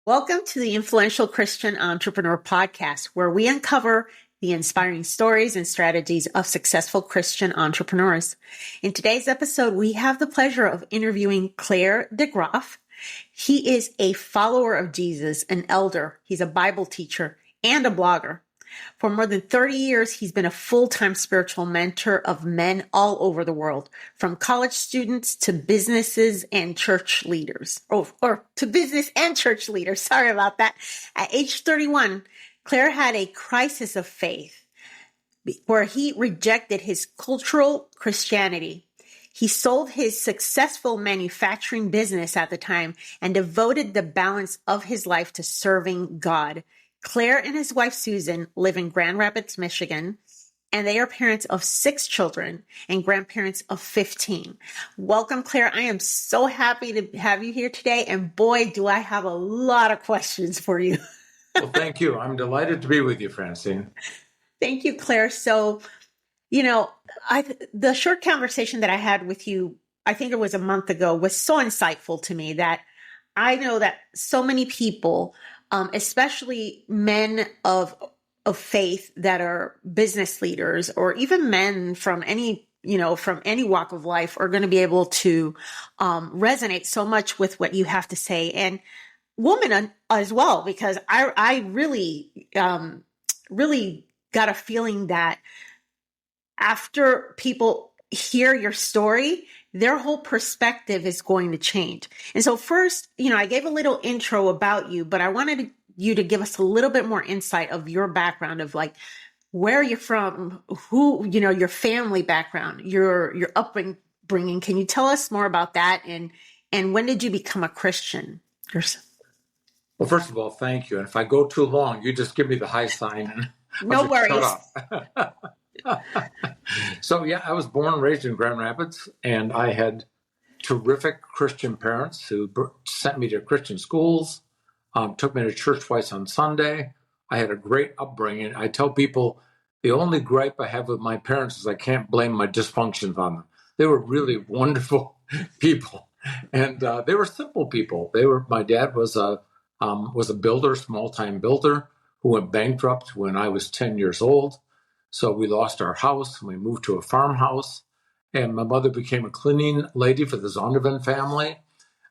Welcome to the Influential Christian Entrepreneur Podcast, where we uncover the inspiring stories and strategies of successful Christian entrepreneurs. In today's episode, we have the pleasure of interviewing Clare DeGraaf. He is a follower of Jesus, an elder. He's a Bible teacher and a blogger. For more than 30 years, he's been a full-time spiritual mentor of men all over the world, from college students to businesses and church leaders, or to business and church leaders. Sorry about that. At age 31, Clare had a crisis of faith where he rejected his cultural Christianity. He sold his successful manufacturing business at the time and devoted the balance of his life to serving God. Clare and his wife, Susan, live in Grand Rapids, Michigan, and they are parents of 6 children and grandparents of 15. Welcome, Clare. I am so happy to have you here today, and boy, do I have a lot of questions for you. Well, thank you. I'm delighted to be with you, Francine. Thank you, Clare. So, the short conversation that I had with you, I think it was a month ago, was so insightful to me that I know that so many people, especially men of faith that are business leaders, or even men from any walk of life, are going to be able to resonate so much with what you have to say, and women as well, because I really got a feeling that after people hear your story, their whole perspective is going to change. And so first, I gave a little intro about you, but I wanted you to give us a little bit more insight of your background, of like where you're from, who, your family background, your upbringing. Can you tell us more about that? And when did you become a Christian yourself? Well, first of all, thank you. And if I go too long, you just give me the high sign. And no worries. Shut up. So, I was born and raised in Grand Rapids, and I had terrific Christian parents who sent me to Christian schools, took me to church twice on Sunday. I had a great upbringing. I tell people the only gripe I have with my parents is I can't blame my dysfunctions on them. They were really wonderful people, and they were simple people. My dad was a builder, small-time builder, who went bankrupt when I was 10 years old. So we lost our house and we moved to a farmhouse. And my mother became a cleaning lady for the Zondervan family.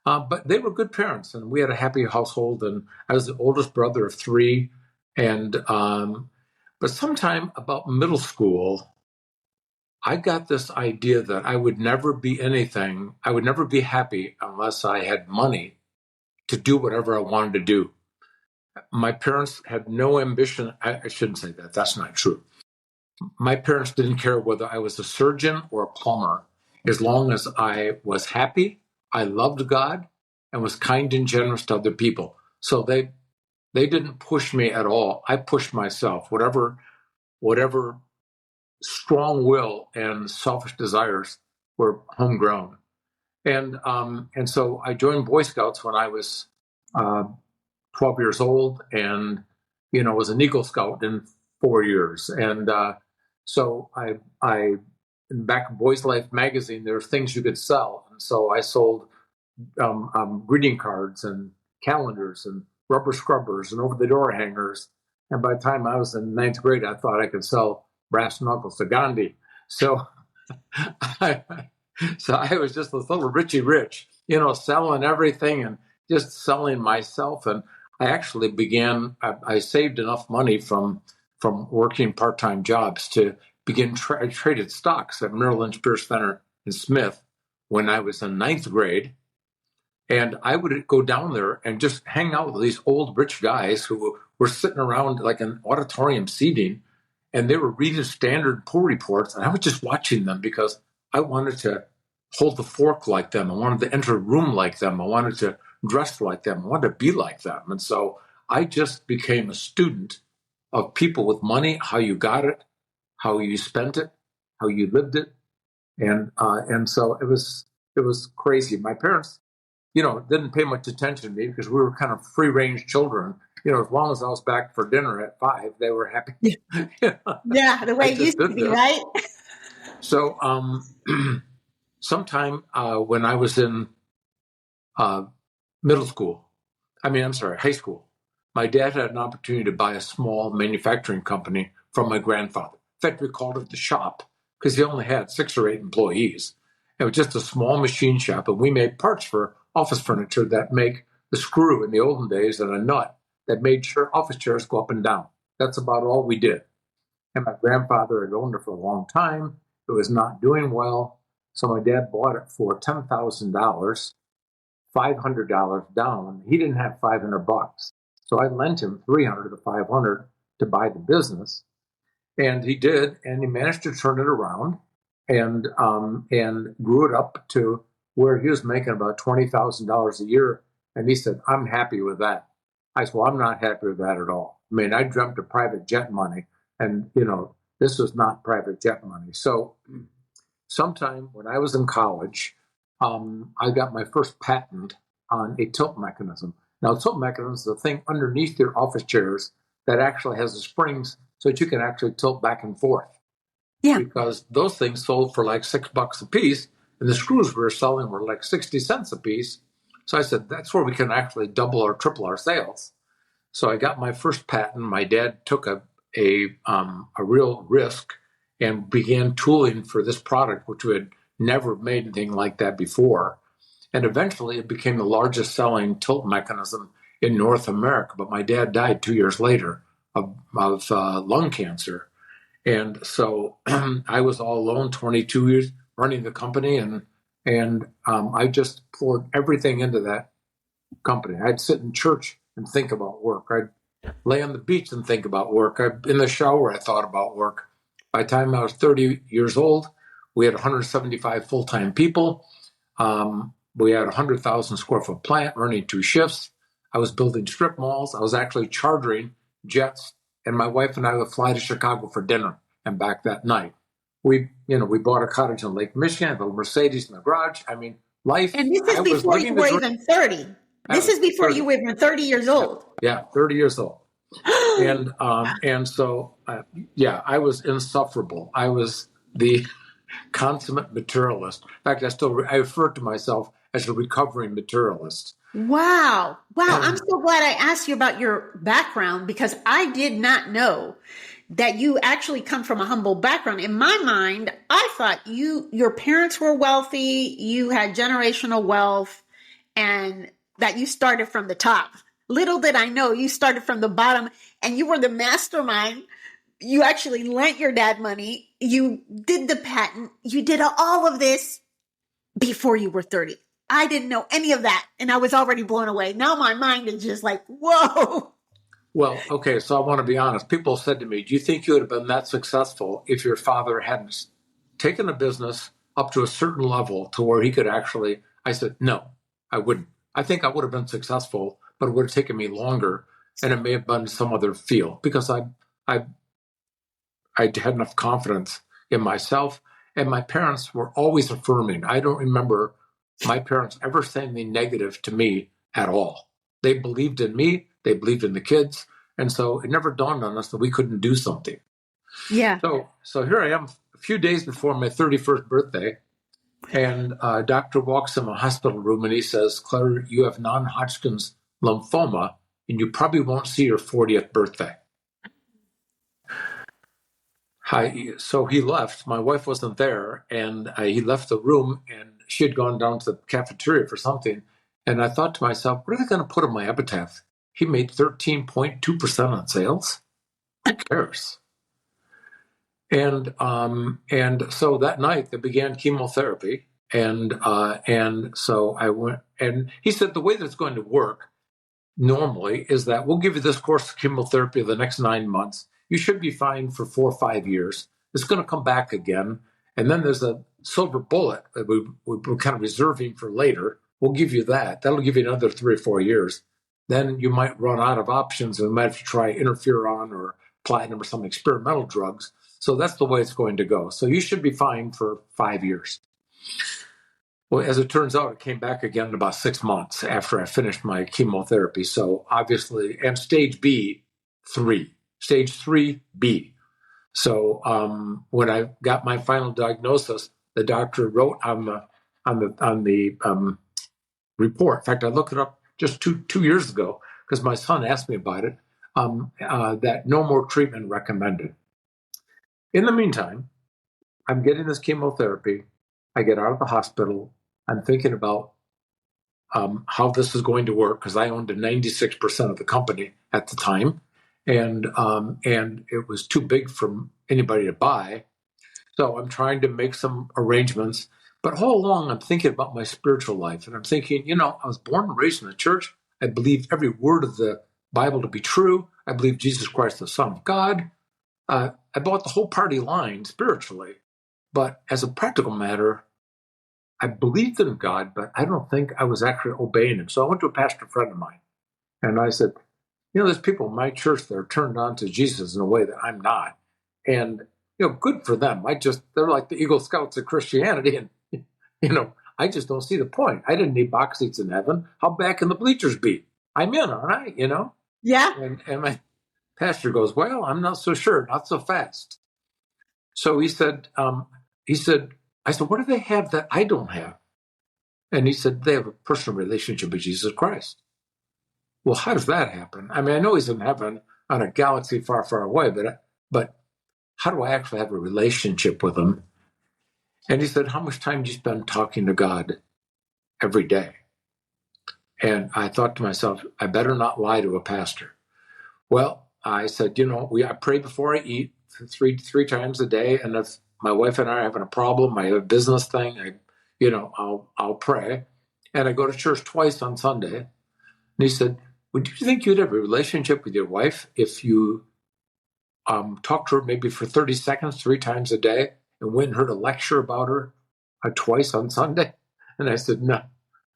But they were good parents, and we had a happy household. And I was the oldest brother of 3. And but sometime about middle school, I got this idea that I would never be anything. I would never be happy unless I had money to do whatever I wanted to do. My parents had no ambition. I shouldn't say that. That's not true. My parents didn't care whether I was a surgeon or a plumber, as long as I was happy, I loved God, and was kind and generous to other people. So they didn't push me at all. I pushed myself. Whatever strong will and selfish desires were homegrown. And so I joined Boy Scouts when I was 12 years old, and was an Eagle Scout in 4 years. And so I back in Boys Life magazine, there were things you could sell, and so I sold greeting cards and calendars and rubber scrubbers and over-the-door hangers. And by the time I was in 9th grade, I thought I could sell brass knuckles to Gandhi. So I was just this little Richie Rich, selling everything and just selling myself. And I actually I saved enough money from working part-time jobs to begin traded stocks at Merrill Lynch, Pierce, Fenner, and Smith when I was in 9th grade. And I would go down there and just hang out with these old rich guys who were sitting around like an auditorium seating, and they were reading Standard Poor reports. And I was just watching them because I wanted to hold the fork like them. I wanted to enter a room like them. I wanted to dress like them. I wanted to be like them. And so I just became a student of people with money, how you got it, how you spent it, how you lived it. And so it was crazy. My parents, didn't pay much attention to me because we were kind of free-range children. As long as I was back for dinner at 5, they were happy. Yeah, the way it used to be, right? So sometime when I was in middle school, high school. My dad had an opportunity to buy a small manufacturing company from my grandfather. In fact, we called it the shop because he only had 6 or 8 employees. It was just a small machine shop, and we made parts for office furniture that make the screw in the olden days and a nut that made sure office chairs go up and down. That's about all we did. And my grandfather had owned it for a long time. It was not doing well. So my dad bought it for $10,000, $500 down. He didn't have $500. So I lent him $300 to $500 to buy the business. And he did, and he managed to turn it around and grew it up to where he was making about $20,000 a year. And he said, I'm happy with that. I said, well, I'm not happy with that at all. I mean, I dreamt of private jet money, and, this was not private jet money. So sometime when I was in college, I got my first patent on a tilt mechanism. Now, a tilt mechanism is the thing underneath your office chairs that actually has the springs so that you can actually tilt back and forth. Yeah. Because those things sold for like $6 a piece, and the screws we were selling were like 60 cents a piece. So I said, that's where we can actually double or triple our sales. So I got my first patent. My dad took a real risk and began tooling for this product, which we had never made anything like that before. And eventually it became the largest selling tilt mechanism in North America. But my dad died 2 years later of lung cancer. And so I was all alone, 22 years running the company. And I just poured everything into that company. I'd sit in church and think about work. I'd lay on the beach and think about work. In the shower, I thought about work. By the time I was 30 years old, we had 175 full-time people. We had a 100,000 square foot plant running 2 shifts. I was building strip malls. I was actually chartering jets, and my wife and I would fly to Chicago for dinner and back that night. We bought a cottage in Lake Michigan, a Mercedes in the garage. I mean, life. And this is before you were even 30. This is before you were even 30 years old. Yeah, 30 years old. And so, I was insufferable. I was the consummate materialist. In fact, I refer to myself as a recovering materialist. Wow. I'm so glad I asked you about your background, because I did not know that you actually come from a humble background. In my mind, I thought your parents were wealthy, you had generational wealth, and that you started from the top. Little did I know you started from the bottom, and you were the mastermind. You actually lent your dad money. You did the patent. You did all of this before you were 30. I didn't know any of that, and I was already blown away. Now my mind is just like, whoa. Well, okay, so I want to be honest. People said to me, do you think you would have been that successful if your father hadn't taken a business up to a certain level to where he could actually... I said, no, I wouldn't. I think I would have been successful, but it would have taken me longer, and it may have been some other field, because I had enough confidence in myself, and my parents were always affirming. I don't remember my parents ever saying anything negative to me at all. They believed in me, they believed in the kids, and so it never dawned on us that we couldn't do something. Yeah. So here I am a few days before my 31st birthday, and a doctor walks in my hospital room and he says, Claire, you have non-Hodgkin's lymphoma, and you probably won't see your 40th birthday. So he left. My wife wasn't there, and he left the room, and she had gone down to the cafeteria for something. And I thought to myself, what are they going to put on my epitaph? He made 13.2% on sales. Who cares? And so that night they began chemotherapy, and so I went. And he said the way that it's going to work normally is that we'll give you this course of chemotherapy the next 9 months. You should be fine for 4 or 5 years. It's going to come back again. And then there's a silver bullet that we're kind of reserving for later. We'll give you that. That'll give you another 3 or 4 years. Then you might run out of options, and we might have to try interferon or platinum or some experimental drugs. So that's the way it's going to go. So you should be fine for 5 years. Well, as it turns out, it came back again in about 6 months after I finished my chemotherapy. So obviously, and stage 3B. So when I got my final diagnosis, the doctor wrote on the report. In fact, I looked it up just two years ago, because my son asked me about it, that no more treatment recommended. In the meantime, I'm getting this chemotherapy. I get out of the hospital. I'm thinking about how this is going to work, because I owned 96% of the company at the time, and it was too big for anybody to buy. So I'm trying to make some arrangements. But all along, I'm thinking about my spiritual life, and I'm thinking, I was born and raised in the church. I believe every word of the Bible to be true. I believe Jesus Christ, the Son of God. I bought the whole party line spiritually, but as a practical matter, I believed in God, but I don't think I was actually obeying him. So I went to a pastor friend of mine, and I said, there's people in my church that are turned on to Jesus in a way that I'm not. And, good for them. They're like the Eagle Scouts of Christianity. And, I just don't see the point. I didn't need box seats in heaven. How bad can the bleachers be? I'm in, aren't I? Yeah. And my pastor goes, well, I'm not so sure, not so fast. So he said, I said, what do they have that I don't have? And he said, they have a personal relationship with Jesus Christ. Well, how does that happen? I mean, I know he's in heaven on a galaxy far, far away, but how do I actually have a relationship with him? And he said, how much time do you spend talking to God every day? And I thought to myself, I better not lie to a pastor. Well, I said, I pray before I eat three times a day. And if my wife and I are having a problem, I have a business thing, I'll pray. And I go to church twice on Sunday. And he said, would you think you'd have a relationship with your wife if you talked to her maybe for 30 seconds, 3 times a day, and went and heard a lecture about her twice on Sunday? And I said, no.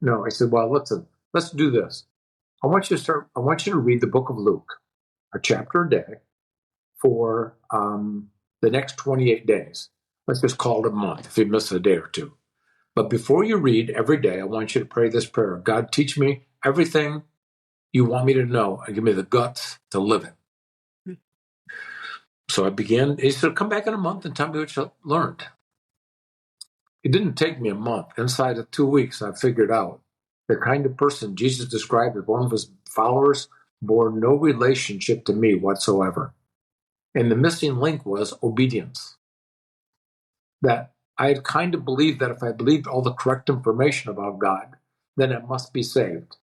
I said, well, listen, let's do this. I want you to read the book of Luke, a chapter a day, for the next 28 days. Let's just call it a month if you miss a day or two. But before you read every day, I want you to pray this prayer. God, teach me everything you want me to know and give me the guts to live it. So I began. He said, come back in a month and tell me what you learned. It didn't take me a month. Inside of 2 weeks, I figured out the kind of person Jesus described as one of his followers bore no relationship to me whatsoever. And the missing link was obedience. That I had kind of believed that if I believed all the correct information about God, then I must be saved.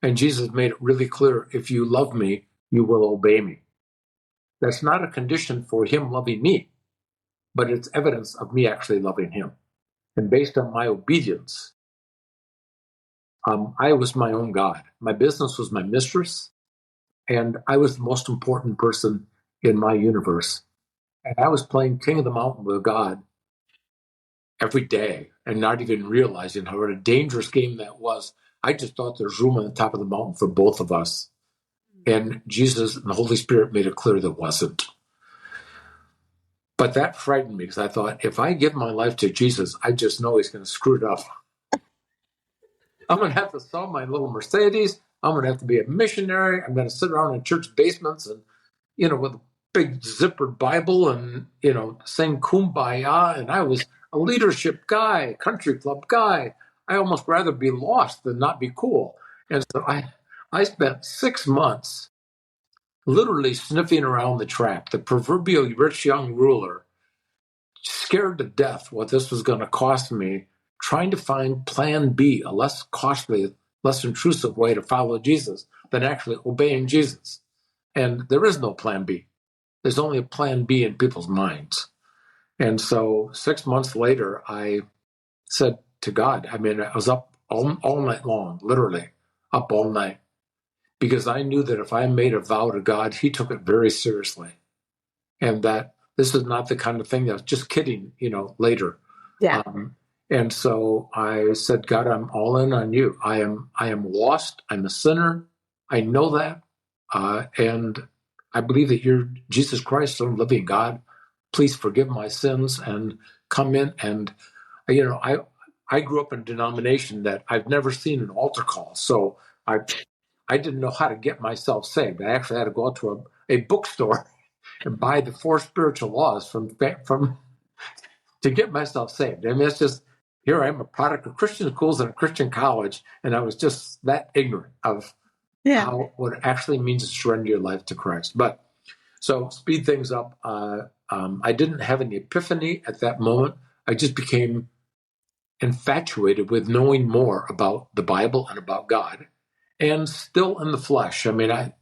And Jesus made it really clear, if you love me, you will obey me. That's not a condition for him loving me, but it's evidence of me actually loving him. And based on my obedience, I was my own God. My business was my mistress, and I was the most important person in my universe. And I was playing King of the Mountain with God every day and not even realizing how what a dangerous game that was. I just thought there's room on the top of the mountain for both of us. And Jesus and the Holy Spirit made it clear there wasn't. But that frightened me because I thought, if I give my life to Jesus, I just know he's going to screw it up. I'm going to have to sell my little Mercedes. I'm going to have to be a missionary. I'm going to sit around in church basements and, with a big zippered Bible and, sing Kumbaya. And I was a leadership guy, country club guy. I almost rather be lost than not be cool. And so I spent 6 months literally sniffing around the trap, the proverbial rich young ruler, scared to death what this was going to cost me, trying to find plan B, a less costly, less intrusive way to follow Jesus than actually obeying Jesus. And there is no plan B. There's only a plan B in people's minds. And so 6 months later, I said to God, I was up all night long, literally up all night, because I knew that if I made a vow to God, he took it very seriously. And that this is not the kind of thing that was just kidding, later. Yeah. And so I said, God, I'm all in on you. I am lost. I'm a sinner. I know that. And I believe that you're Jesus Christ, Son of the living God. Please forgive my sins and come in. And, I grew up in a denomination that I've never seen an altar call. So I didn't know how to get myself saved. I actually had to go out to a bookstore and buy the 4 spiritual laws from to get myself saved. I mean, it's just, here I am, a product of Christian schools and a Christian college, and I was just that ignorant of what it actually means to surrender your life to Christ. But so speed things up. I didn't have any epiphany at that moment. I just became infatuated with knowing more about the Bible and about God, and still in the flesh. I mean, I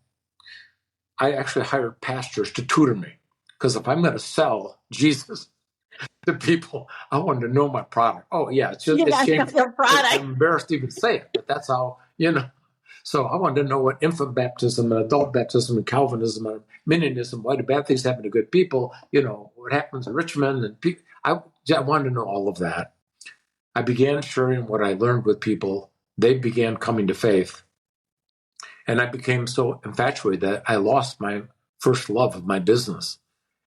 actually hired pastors to tutor me, because if I'm going to sell Jesus to people, I wanted to know my product. Oh yeah, it's shameful. I'm embarrassed to even say it, but that's how, So I wanted to know what infant baptism and adult baptism and Calvinism and Arminianism, why do bad things happen to good people, what happens in Richmond, and I wanted to know all of that. I began sharing what I learned with people. They began coming to faith. And I became so infatuated that I lost my first love of my business.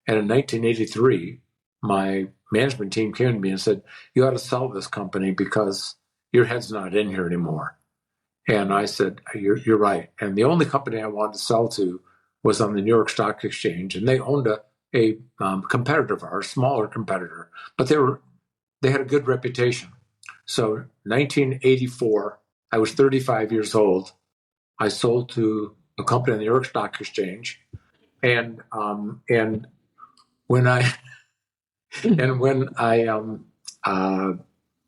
And in 1983, my management team came to me and said, you ought to sell this company because your head's not in here anymore. And I said, you're right. And the only company I wanted to sell to was on the New York Stock Exchange. And they owned a competitor of ours, smaller competitor, but they had a good reputation. So 1984, I was 35 years old. I sold to a company on the New York Stock Exchange. And when I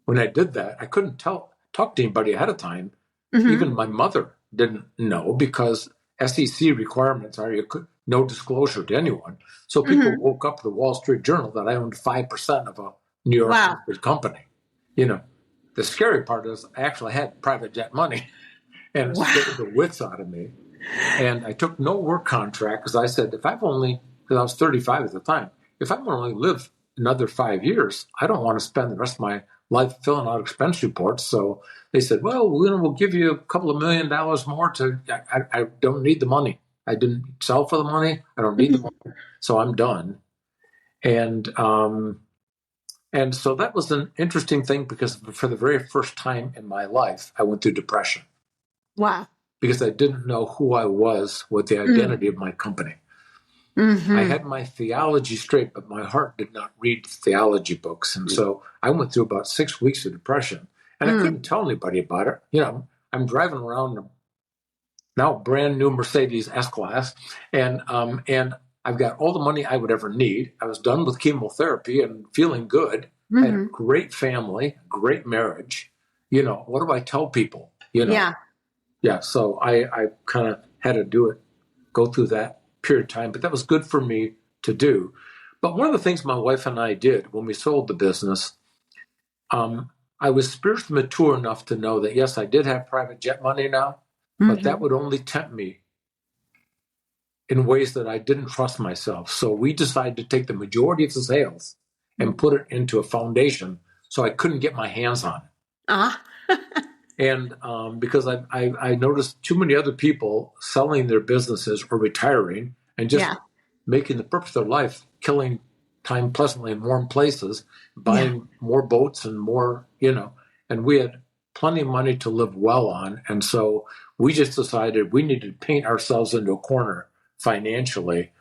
when I did that, I couldn't talk to anybody ahead of time. Mm-hmm. Even my mother didn't know, because SEC requirements are no disclosure to anyone. So people woke up the Wall Street Journal that I owned 5% of a New York company. The scary part is I actually had private jet money, and it scared the wits out of me. And I took no work contract, because I said, because I was 35 at the time, if I'm going to only live another 5 years, I don't want to spend the rest of my life filling out expense reports. So they said, well, we'll give you a couple of $1 million more I don't need the money. I didn't sell for the money. I don't need the money. So I'm done. And so that was an interesting thing, because for the very first time in my life, I went through depression. Wow. Because I didn't know who I was with the identity of my company. Mm-hmm. I had my theology straight, but my heart did not read theology books. And so I went through about 6 weeks of depression, and I couldn't tell anybody about it. I'm driving around now brand new Mercedes S-Class, and I've got all the money I would ever need. I was done with chemotherapy and feeling good. I had a great family, great marriage. What do I tell people? Yeah. So I kind of had to go through that period of time, but that was good for me to do. But one of the things my wife and I did when we sold the business, I was spiritually mature enough to know that, yes, I did have private jet money now, but that would only tempt me in ways that I didn't trust myself. So we decided to take the majority of the sales and put it into a foundation so I couldn't get my hands on it. And because I noticed too many other people selling their businesses or retiring and just making the purpose of their life, killing time pleasantly in warm places, buying more boats and more, and we had plenty of money to live well on. And so we just decided we needed to paint ourselves into a corner financially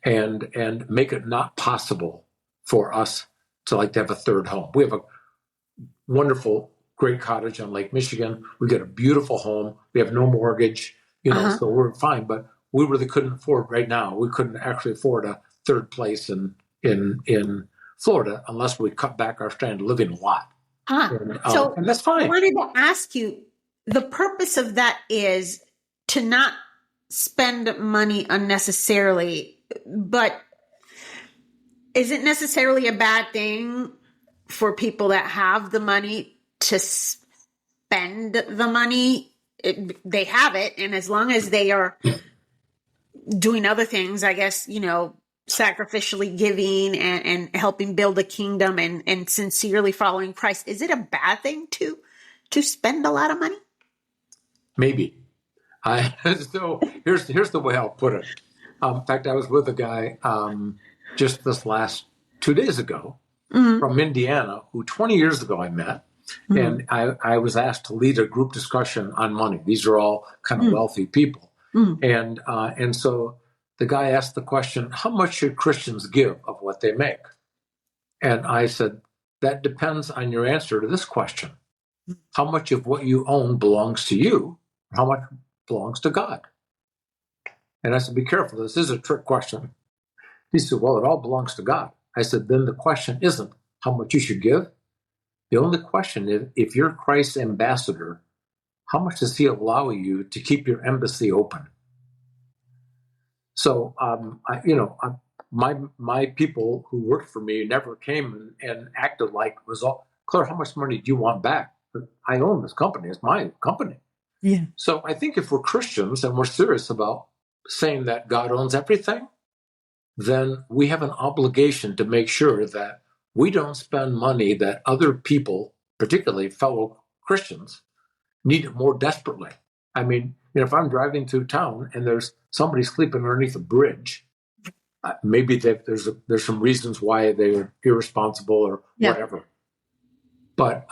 and make it not possible for us to have a third home. We have a wonderful, great cottage on Lake Michigan. We got a beautiful home. We have no mortgage, so we're fine. But we really couldn't afford right now. We couldn't actually afford a third place in Florida unless we cut back our standard of living a lot. And that's fine. I wanted to ask you, the purpose of that is to not spend money unnecessarily, but is it necessarily a bad thing for people that have the money to spend the money? They have it, and as long as they are doing other things, I guess, sacrificially giving and helping build a kingdom and sincerely following Christ, is it a bad thing to spend a lot of money? Maybe. So here's the way I'll put it. In fact, I was with a guy just this last 2 days ago from Indiana, who 20 years ago I met. And I was asked to lead a group discussion on money. These are all kind of wealthy people. And so the guy asked the question, how much should Christians give of what they make? And I said, that depends on your answer to this question. How much of what you own belongs to you? How much belongs to God? And I said, be careful. This is a trick question. He said, well, it all belongs to God. I said, then the question isn't how much you should give. The only question is, if you're Christ's ambassador, how much does he allow you to keep your embassy open? So, my people who worked for me never came and acted like it was all, Claire, how much money do you want back? I own this company. It's my company. Yeah. So I think if we're Christians and we're serious about saying that God owns everything, then we have an obligation to make sure that we don't spend money that other people, particularly fellow Christians, need it more desperately. I mean, if I'm driving through town and there's somebody sleeping underneath a bridge, maybe there's some reasons why they're irresponsible or whatever. But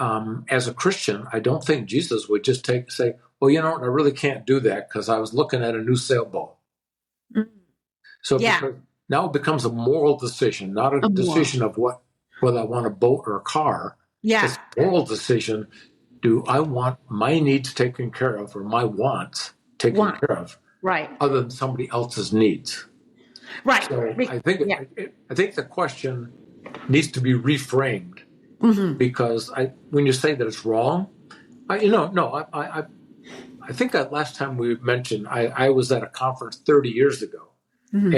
as a Christian, I don't think Jesus would just say, well, I really can't do that because I was looking at a new sailboat. Mm-hmm. So now it becomes a moral decision, not a decision of whether I want a boat or a car. Yeah. It's a moral decision. Do I want my needs taken care of or my wants taken care of? Right. Other than somebody else's needs. Right. So I think the question needs to be reframed. Mm-hmm. Because when you say that it's wrong, I think that last time we mentioned, I was at a conference 30 years ago, mm-hmm.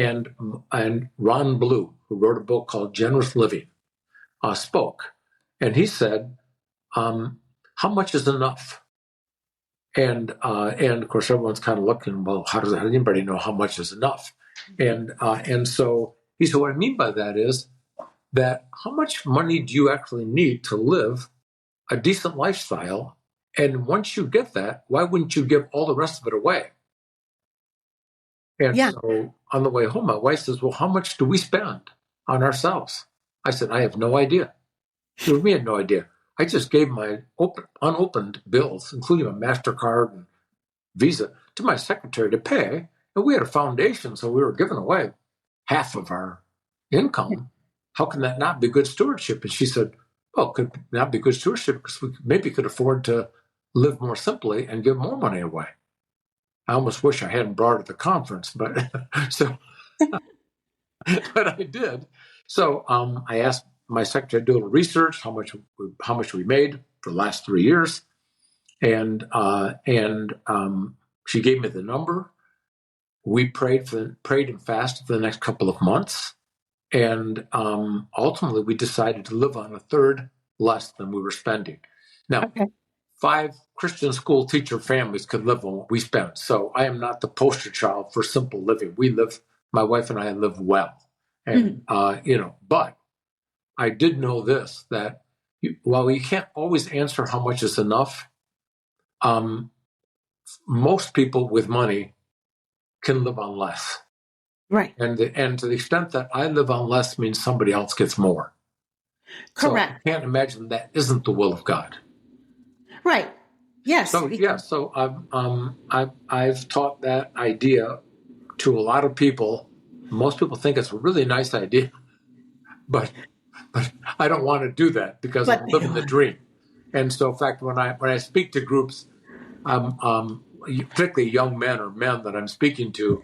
and Ron Blue, who wrote a book called Generous Living, spoke, and he said, "How much is enough?" And of course, everyone's kind of looking, well, how does anybody know how much is enough? And so he said, what I mean by that is that how much money do you actually need to live a decent lifestyle? And once you get that, why wouldn't you give all the rest of it away? And so on the way home, my wife says, well, how much do we spend on ourselves? I said, I have no idea. We had no idea. I just gave my unopened bills, including my MasterCard and Visa, to my secretary to pay. And we had a foundation, so we were giving away half of our income. How can that not be good stewardship? And she said, well, it could not be good stewardship because we maybe could afford to live more simply and give more money away. I almost wish I hadn't brought her to the conference, but but I did. So I asked my secretary to do a little research, how much we made for the last 3 years. And she gave me the number. We prayed and fasted for the next couple of months. And ultimately, we decided to live on a third less than we were spending. Now, 5 Christian school teacher families could live on what we spent. So I am not the poster child for simple living. My wife and I live well. And, but I did know this, that while you can't always answer how much is enough, most people with money can live on less. Right. And to the extent that I live on less means somebody else gets more. Correct. So I can't imagine that isn't the will of God. Right. Yes. So I've taught that idea to a lot of people. Most people think it's a really nice idea, but I don't want to do that because I'm living the dream. And so, in fact, when I speak to groups, particularly young men or men that I'm speaking to,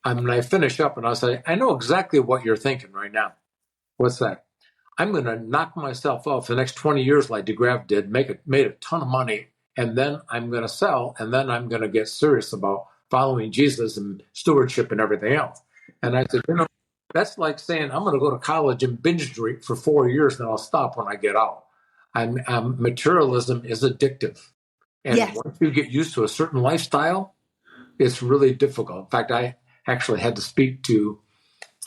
when I finish up and I'll say, I know exactly what you're thinking right now. What's that? I'm going to knock myself off the next 20 years like DeGraaf did, made a ton of money, and then I'm going to sell, and then I'm going to get serious about following Jesus and stewardship and everything else. And I said, that's like saying I'm going to go to college and binge drink for 4 years, and I'll stop when I get out. Materialism is addictive. And once you get used to a certain lifestyle, it's really difficult. In fact, I actually had to speak to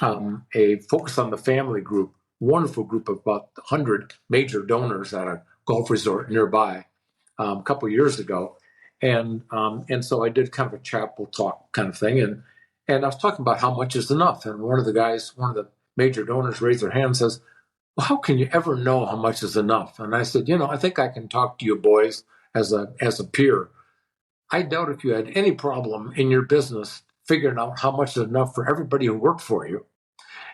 a Focus on the Family group, wonderful group of about 100 major donors at a golf resort nearby a couple of years ago. And so I did kind of a chapel talk kind of thing. And I was talking about how much is enough. And one of the major donors raised their hand and says, well, how can you ever know how much is enough? And I said, I think I can talk to you boys as a peer. I doubt if you had any problem in your business figuring out how much is enough for everybody who worked for you.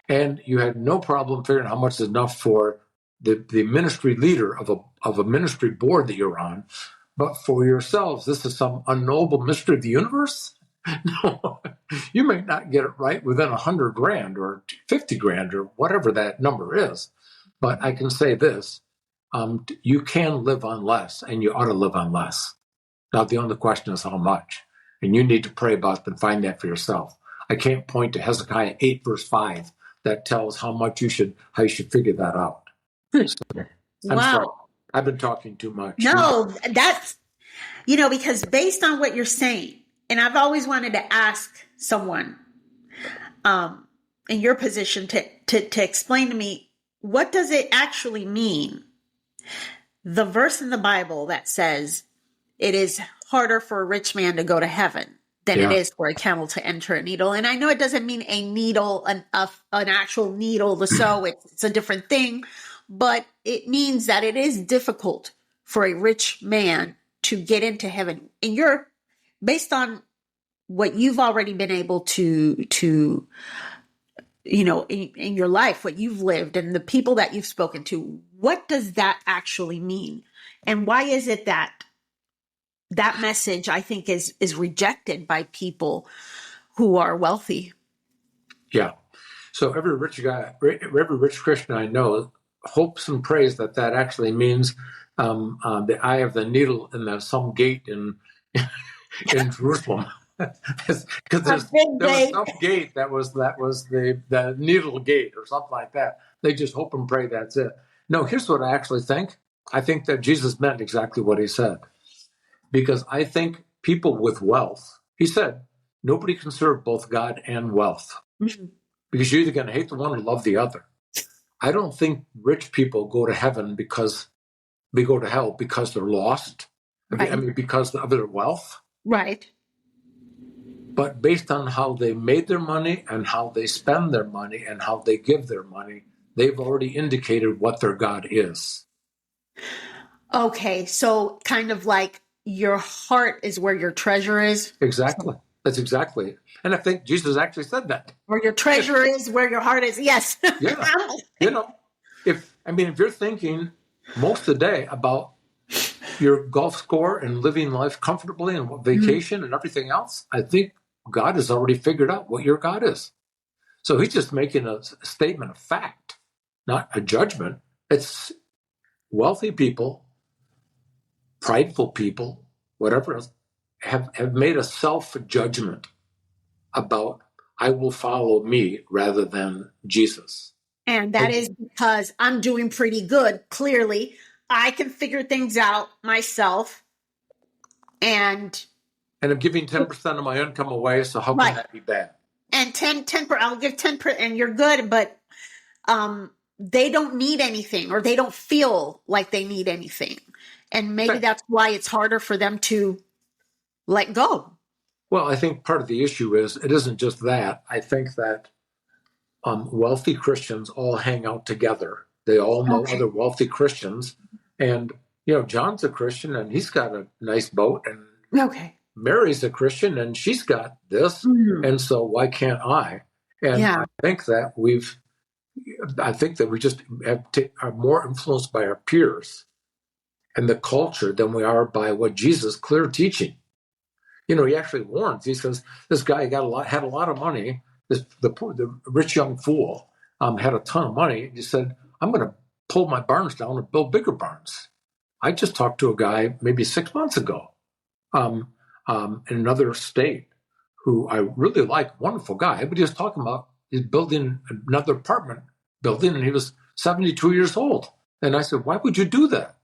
And you had no problem figuring out how much is enough for the ministry leader of a ministry board that you're on, but for yourselves, this is some unknowable mystery of the universe. No, you may not get it right within $100,000 or 50,000 or whatever that number is. But I can say this, you can live on less, and you ought to live on less. Now, the only question is how much. And you need to pray about and find that for yourself. I can't point to Hezekiah 8, verse 5, that tells how you should figure that out. So, I'm Wow. sorry. I've been talking too much. No, that's, because based on what you're saying, and I've always wanted to ask someone in your position to explain to me, what does it actually mean? The verse in the Bible that says it is harder for a rich man to go to heaven than it is for a camel to enter a needle. And I know it doesn't mean a needle, an actual needle to sew. It's a different thing, but it means that it is difficult for a rich man to get into heaven. And you're based on what you've already been able to in your life, what you've lived and the people that you've spoken to, what does that actually mean? And why is it that message, I think, is rejected by people who are wealthy? Yeah. So every rich Christian I know hopes and prays that actually means the eye of the needle in some gate in Jerusalem. Because there was some gate that was the needle gate or something like that. They just hope and pray that's it. No, here's what I actually think. I think that Jesus meant exactly what he said. Because I think people with wealth, he said, nobody can serve both God and wealth. Mm-hmm. Because you're either going to hate the one or love the other. I don't think rich people go to heaven because they go to hell because they're lost. Right. I mean, because of their wealth. Right. But based on how they made their money and how they spend their money and how they give their money, they've already indicated what their God is. Okay, so kind of like your heart is where your treasure is. Exactly. That's exactly it. And I think Jesus actually said that. Where your treasure is, where your heart is. Yes. Yeah. If you're thinking most of the day about your golf score and living life comfortably and vacation and everything else, I think God has already figured out what your God is. So he's just making a statement of fact, not a judgment. It's wealthy people, prideful people, whatever else, have made a self-judgment about I will follow me rather than Jesus. And that is because I'm doing pretty good. Clearly, I can figure things out myself. And I'm giving 10% of my income away, so how can that be bad? And 10%, I'll give 10%, and you're good, but they don't need anything, or they don't feel like they need anything. And maybe that's why it's harder for them to let go. Well, I think part of the issue is it isn't just that. I think that wealthy Christians all hang out together. They all know other wealthy Christians. And, John's a Christian and he's got a nice boat. And Mary's a Christian and she's got this. Mm-hmm. And so why can't I? And I think that we just are more influenced by our peers and the culture than we are by what Jesus' clear teaching. He actually warns. He says, this guy had a lot of money. The rich young fool had a ton of money. He said, I'm going to pull my barns down and build bigger barns. I just talked to a guy maybe 6 months ago in another state who I really like, wonderful guy, but he was talking about he's building another apartment building, and he was 72 years old. And I said, why would you do that?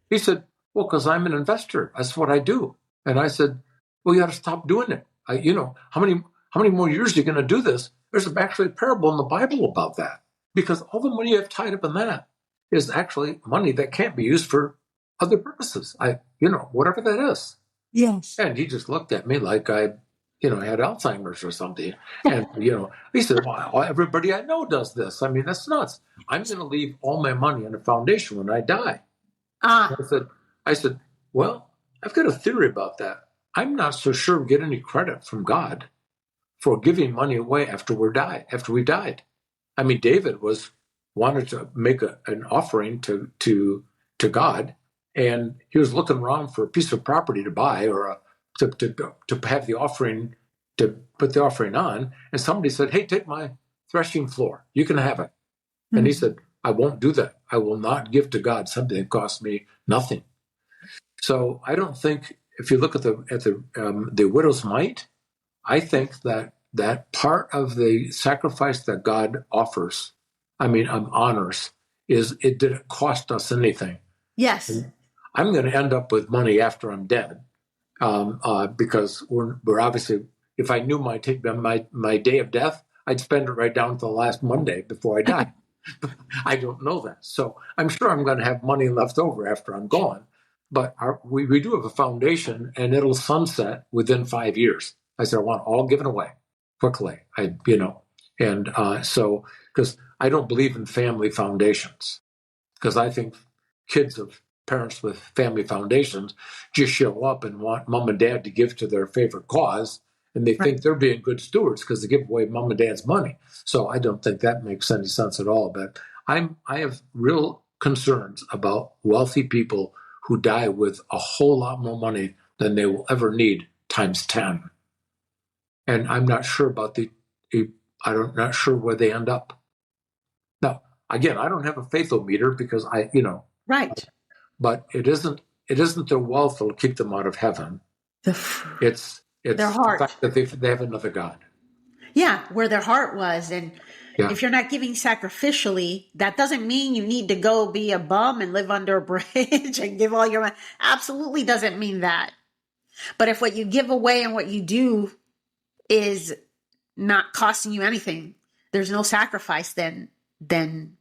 He said, well, because I'm an investor. That's what I do. And I said, well, you got to stop doing it. How many more years are you going to do this? There's actually a parable in the Bible about that, because all the money you have tied up in that is actually money that can't be used for other purposes. Whatever that is. Yes. And he just looked at me like I had Alzheimer's or something. And, he said, well, everybody I know does this. I mean, that's nuts. I'm going to leave all my money on a foundation when I die. I said, well, I've got a theory about that. I'm not so sure we get any credit from God for giving money away after we died. I mean, David was wanted to make an offering to God, and he was looking around for a piece of property to buy or to have the offering, to put the offering on, and somebody said, "Hey, take my threshing floor. You can have it." Mm-hmm. And he said, "I won't do that. I will not give to God something that costs me nothing." So I don't think, if you look at the widow's mite, I think that part of the sacrifice that God offers, honors, is it didn't cost us anything. Yes. And I'm going to end up with money after I'm dead, because we're obviously, if I knew my day of death, I'd spend it right down to the last Monday before I die. I don't know that. So I'm sure I'm going to have money left over after I'm gone. But we do have a foundation, and it'll sunset within 5 years. I said, I want it all given away quickly. So because I don't believe in family foundations, because I think kids of parents with family foundations just show up and want mom and dad to give to their favorite cause, and they think they're being good stewards because they give away mom and dad's money. So I don't think that makes any sense at all. But I have real concerns about wealthy people who die with a whole lot more money than they will ever need times 10. And I'm not sure about I'm not sure where they end up. Now, again, I don't have a faithometer because right. But it isn't their wealth that'll keep them out of heaven. It's their heart. The fact that they have another God. Yeah, where their heart was. And if you're not giving sacrificially, that doesn't mean you need to go be a bum and live under a bridge and give all your money. Absolutely doesn't mean that. But if what you give away and what you do is not costing you anything, there's no sacrifice, then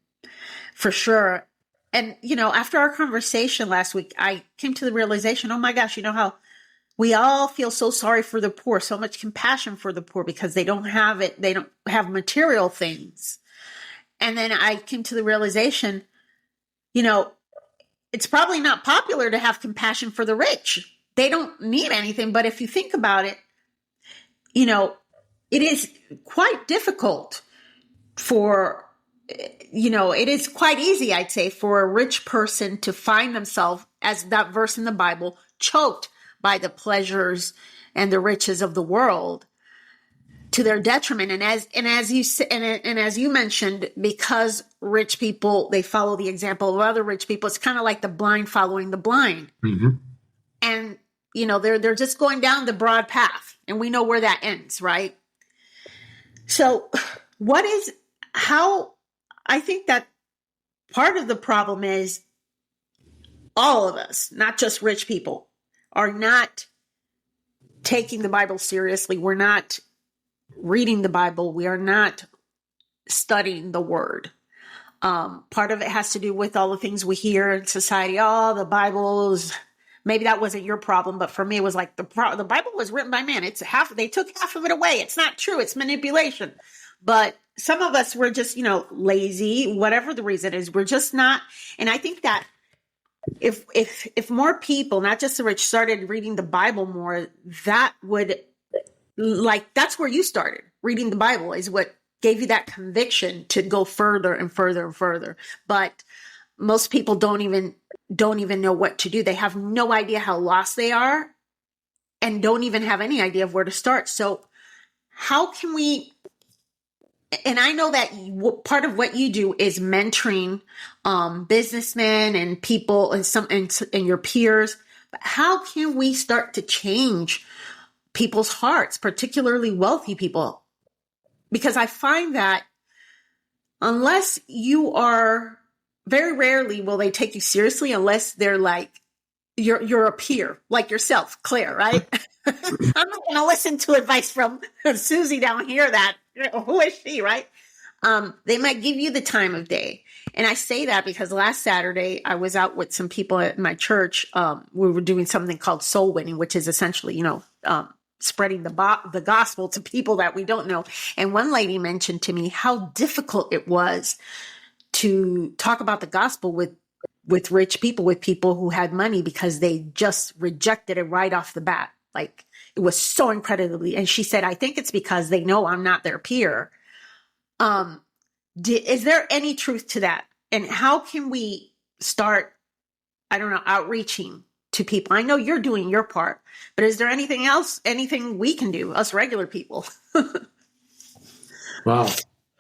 for sure. And, after our conversation last week, I came to the realization, oh my gosh, how we all feel so sorry for the poor, so much compassion for the poor because they don't have it. They don't have material things. And then I came to the realization, it's probably not popular to have compassion for the rich. They don't need anything. But if you think about it, it is quite difficult it is quite easy, I'd say, for a rich person to find themselves, as that verse in the Bible, choked by the pleasures and the riches of the world to their detriment. And as you mentioned, because rich people, they follow the example of other rich people, it's kind of like the blind following the blind. Mm-hmm. And, they're just going down the broad path, and we know where that ends, right? So I think that part of the problem is all of us, not just rich people, are not taking the Bible seriously. We're not reading the Bible. We are not studying the Word. Part of it has to do with all the things we hear in society. Oh, the Bible's, maybe that wasn't your problem, but for me, it was like the Bible was written by man. They took half of it away. It's not true. It's manipulation. But some of us were just, lazy, whatever the reason is. We're just not. And I think that if more people, not just the rich, started reading the Bible more, that would, that's where you started. Reading the Bible is what gave you that conviction to go further and further and further. But most people don't even know what to do. They have no idea how lost they are and don't even have any idea of where to start. So how can we... And I know that part of what you do is mentoring businessmen and people and your peers. But how can we start to change people's hearts, particularly wealthy people? Because I find that unless you are, very rarely will they take you seriously unless they're like, you're a peer, like yourself, Claire, right? I'm not going to listen to advice from Susie down here that, who is she, right? They might give you the time of day. And I say that because last Saturday I was out with some people at my church. We were doing something called soul winning, which is essentially, spreading the gospel to people that we don't know. And one lady mentioned to me how difficult it was to talk about the gospel with rich people, with people who had money, because they just rejected it right off the bat. Like, it was so incredibly, and she said, I think it's because they know I'm not their peer. Is there any truth to that? And how can we start, I don't know, outreaching to people? I know you're doing your part, but is there anything else, anything we can do, us regular people? Wow.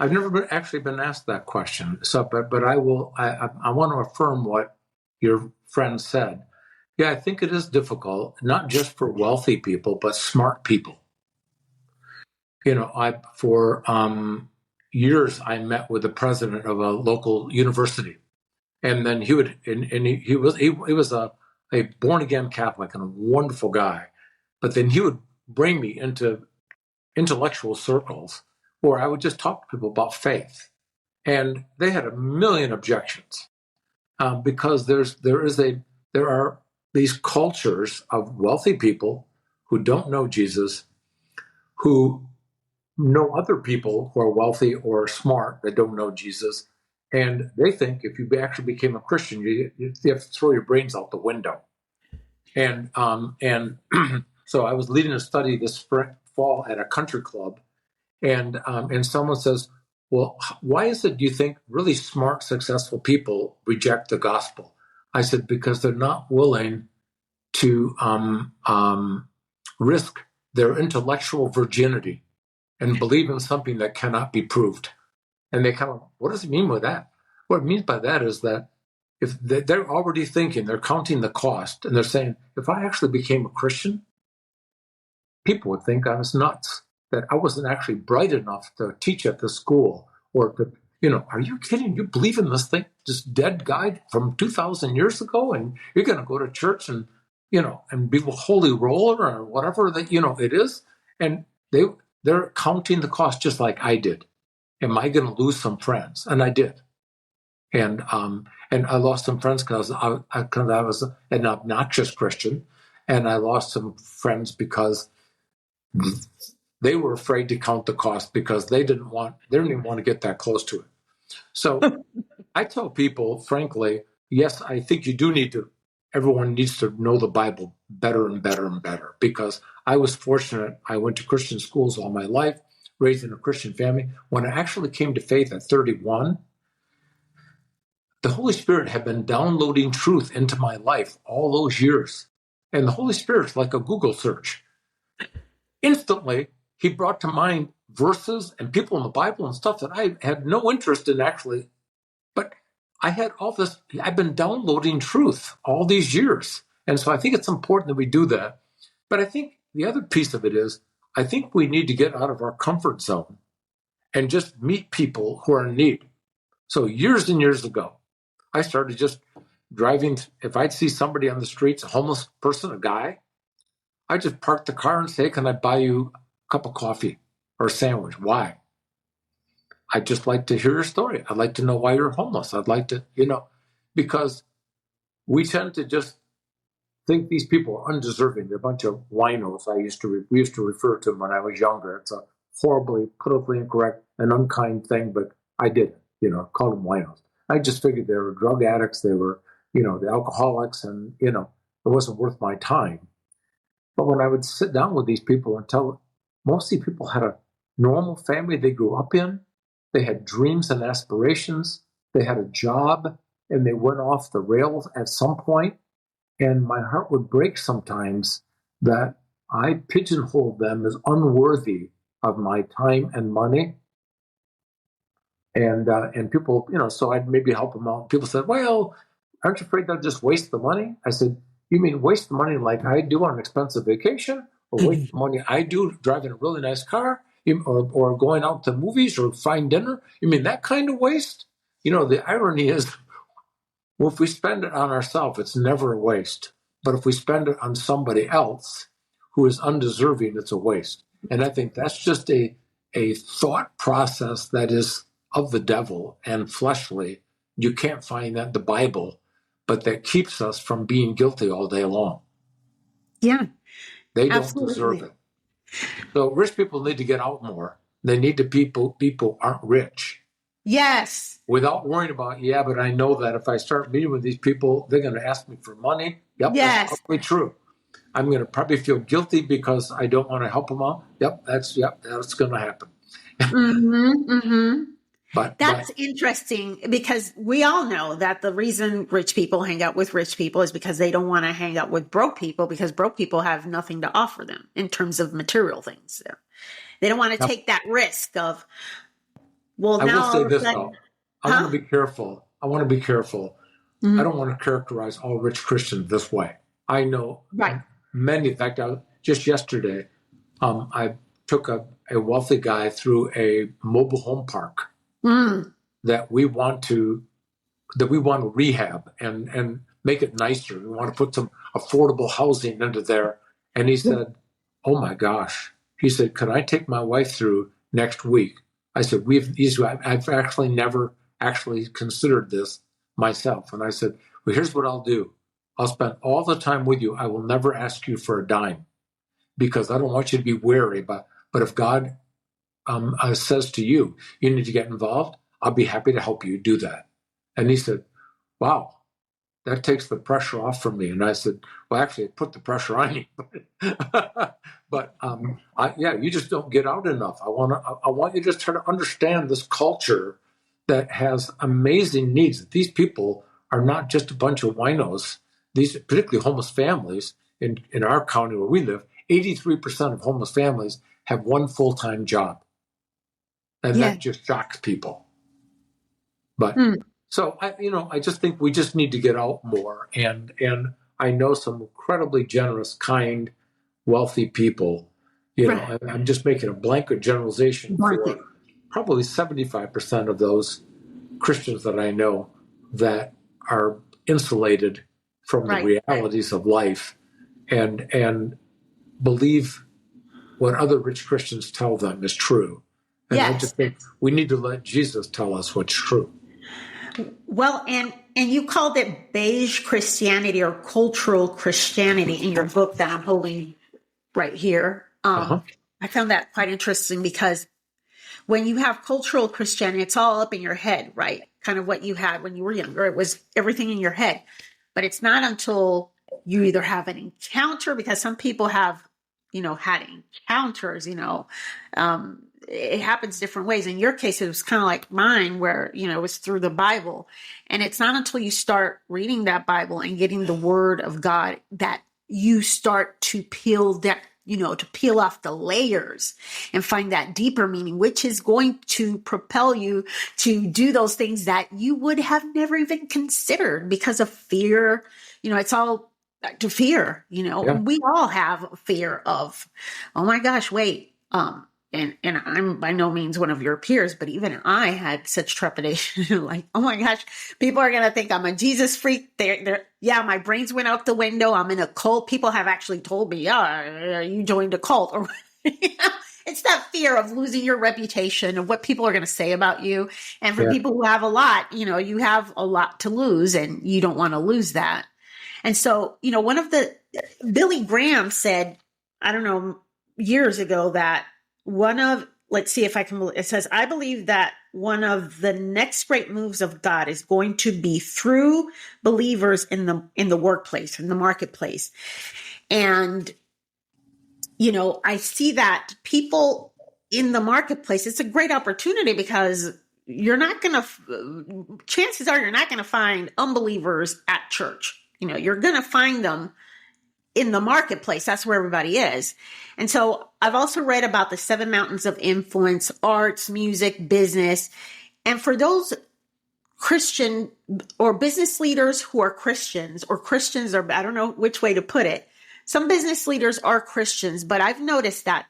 I've never actually been asked that question. So, but I will, I want to affirm what your friend said. Yeah, I think it is difficult, not just for wealthy people, but smart people. For years, I met with the president of a local university, and then he was a born again Catholic and a wonderful guy, but then he would bring me into intellectual circles where I would just talk to people about faith, and they had a million objections because there are these cultures of wealthy people who don't know Jesus, who know other people who are wealthy or smart that don't know Jesus, and they think if you actually became a Christian, you have to throw your brains out the window. And so I was leading a study this fall at a country club, and someone says, "Well, why is it, do you think, really smart, successful people reject the gospel?" I said, "Because they're not willing to risk their intellectual virginity and believe in something that cannot be proved." And they kind of, what does it mean by that? What it means by that is that if they're already thinking, they're counting the cost, and they're saying, if I actually became a Christian, people would think I was nuts, that I wasn't actually bright enough to teach at the school, or to, are you kidding? You believe in this thing, this dead guy from 2,000 years ago, and you're going to go to church and, and be a holy roller or whatever that, it is. And they're counting the cost just like I did. Am I going to lose some friends? And I did. And I lost some friends because I was an obnoxious Christian, and I lost some friends because they were afraid to count the cost because they didn't even want to get that close to it. So I tell people, frankly, yes, I think everyone needs to know the Bible better and better and better, because I was fortunate. I went to Christian schools all my life, raised in a Christian family. When I actually came to faith at 31, the Holy Spirit had been downloading truth into my life all those years. And the Holy Spirit's like a Google search. Instantly, he brought to mind verses and people in the Bible and stuff that I had no interest in actually. But I had all this, I've been downloading truth all these years. And so I think it's important that we do that. But I think the other piece of it is, I think we need to get out of our comfort zone and just meet people who are in need. So years and years ago, I started just driving. If I'd see somebody on the streets, a homeless person, a guy, I just park the car and say, "Can I buy you a cup of coffee or a sandwich?" Why? I'd just like to hear your story. I'd like to know why you're homeless. I'd like to, because we tend to just think these people are undeserving. They're a bunch of winos. We used to refer to them when I was younger. It's a horribly politically incorrect and unkind thing, but I did, call them winos. I just figured they were drug addicts. They were, the alcoholics, and, it wasn't worth my time. But when I would sit down with these people and most of these people had a normal family they grew up in. They had dreams and aspirations. They had a job, and they went off the rails at some point. And my heart would break sometimes that I pigeonholed them as unworthy of my time and money. And people, so I'd maybe help them out. People said, "Well, aren't you afraid they'll just waste the money?" I said, "You mean waste the money like I do on an expensive vacation, or waste the money I do driving a really nice car, or going out to movies or fine dinner? You mean that kind of waste?" The irony is, well, if we spend it on ourselves, it's never a waste. But if we spend it on somebody else who is undeserving, it's a waste. And I think that's just a thought process that is of the devil and fleshly. You can't find that in the Bible, but that keeps us from being guilty all day long. Yeah, They don't absolutely. deserve it. So rich people need to get out more. They need to people aren't rich. Yes. Without worrying about, but I know that if I start meeting with these people, they're going to ask me for money. Yep, yes. That's probably true. I'm going to probably feel guilty because I don't want to help them out. Yep, that's going to happen. Mm-hmm, mm-hmm. That's interesting, because we all know that the reason rich people hang out with rich people is because they don't want to hang out with broke people, because broke people have nothing to offer them in terms of material things. They don't want to take that risk of, well, I now will say all of a this, sudden, though. I want to be careful. Mm-hmm. I don't want to characterize all rich Christians this way. I know many. In fact, just yesterday, I took a wealthy guy through a mobile home park that we want to rehab and make it nicer. We want to put some affordable housing into there. And he said, "Oh my gosh!" He said, "Could I take my wife through next week?" I said, I've actually never actually considered this myself. And I said, "Well, here's what I'll do. I'll spend all the time with you. I will never ask you for a dime, because I don't want you to be wary. But if God says to you, you need to get involved, I'll be happy to help you do that." And he said, "Wow, that takes the pressure off from me." And I said, "Well, actually, it put the pressure on you." But you just don't get out enough. I want you to try to understand this culture that has amazing needs. These people are not just a bunch of winos. These, particularly homeless families in our county where we live, 83% of homeless families have one full-time job. And that just shocks people. But so I just think we just need to get out more. And I know some incredibly generous, kind, wealthy people. I'm just making a blanket generalization for probably 75% of those Christians that I know that are insulated from the realities of life and believe what other rich Christians tell them is true. And I just think we need to let Jesus tell us what's true. Well, and you called it beige Christianity or cultural Christianity in your book that I'm holding right here. I found that quite interesting, because when you have cultural Christianity, it's all up in your head, right? Kind of what you had when you were younger. It was everything in your head. But it's not until you either have an encounter, because some people have, had encounters, it happens different ways. In your case, it was kind of like mine, where, it was through the Bible. And it's not until you start reading that Bible and getting the word of God that you start to peel off the layers and find that deeper meaning, which is going to propel you to do those things that you would have never even considered because of fear. It's all to fear, we all have fear of, oh my gosh, wait, and I'm by no means one of your peers, but even I had such trepidation, like, oh my gosh, people are going to think I'm a Jesus freak. My brains went out the window. I'm in a cult. People have actually told me, you joined a cult. Or it's that fear of losing your reputation, of what people are going to say about you. And for people who have a lot, you have a lot to lose, and you don't want to lose that. And so, Billy Graham said, I don't know, years ago, that it says, I believe that one of the next great moves of God is going to be through believers in the workplace, in the marketplace. And, I see that people in the marketplace, it's a great opportunity, because chances are you're not going to find unbelievers at church. You're going to find them in the marketplace. That's where everybody is. And so I've also read about the 7 mountains of influence: arts, music, business. And for those Christian or business leaders who are Christians, or I don't know which way to put it. Some business leaders are Christians, but I've noticed that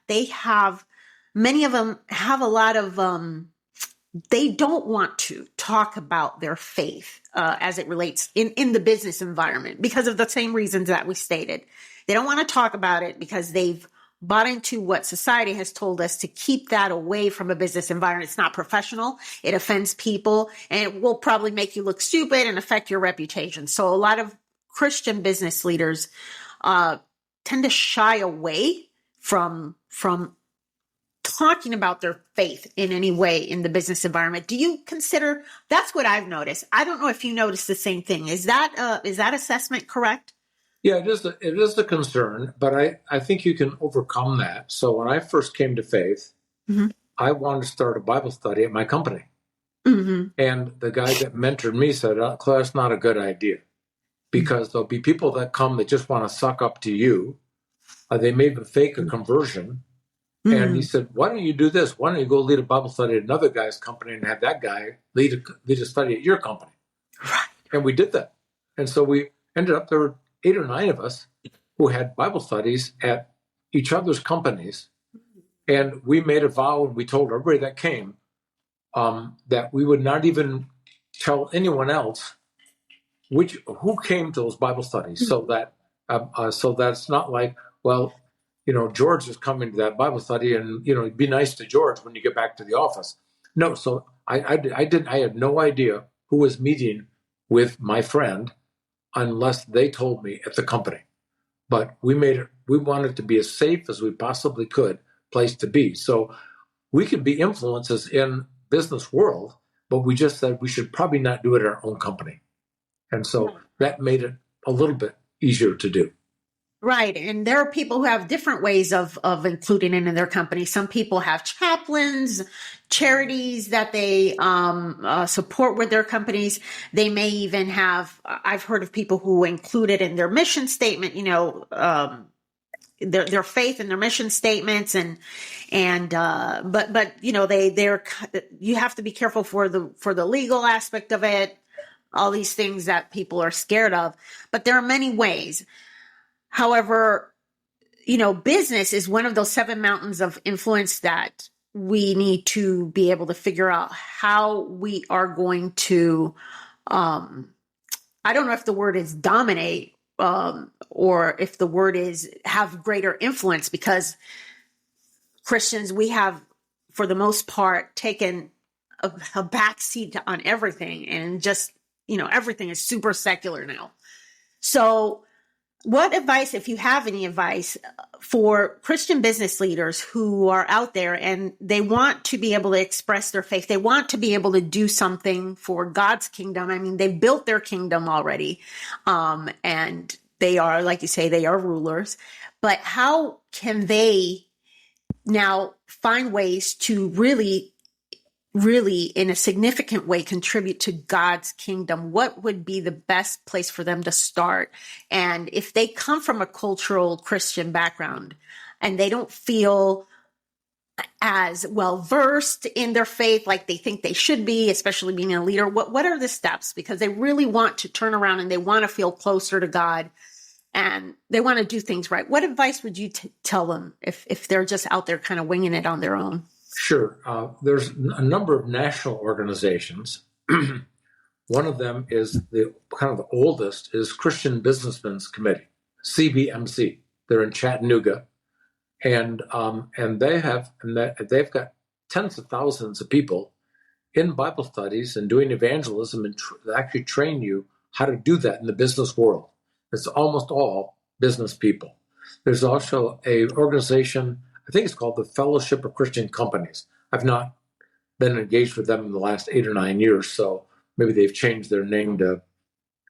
many of them have a lot of, they don't want to talk about their faith as it relates in the business environment, because of the same reasons that we stated. They don't want to talk about it because they've bought into what society has told us to keep that away from a business environment. It's not professional. It offends people, and it will probably make you look stupid and affect your reputation. So a lot of Christian business leaders tend to shy away from talking about their faith in any way in the business environment. Do you consider, that's what I've noticed. I don't know if you noticed the same thing. Is that assessment correct? Yeah, it is a concern, but I think you can overcome that. So when I first came to faith, I wanted to start a Bible study at my company. Mm-hmm. And the guy that mentored me said, Claire, that's not a good idea, because there'll be people that come that just want to suck up to you. They may even fake a conversion. Mm-hmm. And he said, why don't you do this? Why don't you go lead a Bible study at another guy's company and have that guy lead a study at your company? Right. And we did that. And so we ended up, there were 8 or 9 of us who had Bible studies at each other's companies. And we made a vow, and we told everybody that came that we would not even tell anyone else who came to those Bible studies, so that it's not like, well, George is coming to that Bible study, and be nice to George when you get back to the office. No, so I had no idea who was meeting with my friend unless they told me at the company. But we wanted it to be as safe as we possibly could place to be. So we could be influences in business world, but we just said we should probably not do it at our own company. And so that made it a little bit easier to do. Right. And there are people who have different ways of including it in their company. Some people have chaplains, charities that they support with their companies. They may even have, I've heard of people who include it in their mission statement, their faith and their mission statements, but you have to be careful for the legal aspect of it, all these things that people are scared of. But there are many ways. However, business is one of those 7 mountains of influence that we need to be able to figure out how we are going to, I don't know if the word is dominate, or if the word is have greater influence, because Christians, we have, for the most part, taken a backseat on everything, and just, everything is super secular now. So what advice, if you have any advice, for Christian business leaders who are out there and they want to be able to express their faith, they want to be able to do something for God's kingdom? I mean, they've built their kingdom already, and they are, like you say, they are rulers. But how can they now find ways to really, in a significant way, contribute to God's kingdom? What would be the best place for them to start? And if they come from a cultural Christian background and they don't feel as well versed in their faith like they think they should be, especially being a leader, what are the steps? Because they really want to turn around and they want to feel closer to God and they want to do things right. What advice would you tell them if they're just out there kind of winging it on their own? Sure. There's a number of national organizations. One of them is the oldest is Christian Businessmen's Committee, CBMC. They're in Chattanooga, and they've got tens of thousands of people in Bible studies and doing evangelism, and they actually train you how to do that in the business world. It's almost all business people. There's also a organization, I think it's called the Fellowship of Christian Companies. I've not been engaged with them in the last 8 or 9 years, so maybe they've changed their name to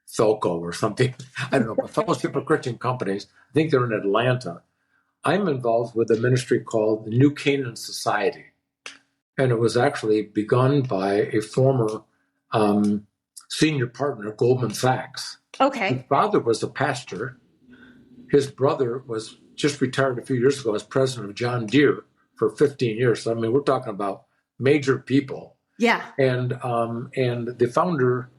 Felco or something. I don't know, but Fellowship of Christian Companies, I think they're in Atlanta. I'm involved with a ministry called the New Canaan Society, and it was actually begun by a former senior partner at Goldman Sachs. Okay. His father was a pastor. His brother was just retired a few years ago as president of John Deere for 15 years. So, I mean, we're talking about major people. Yeah. And the founder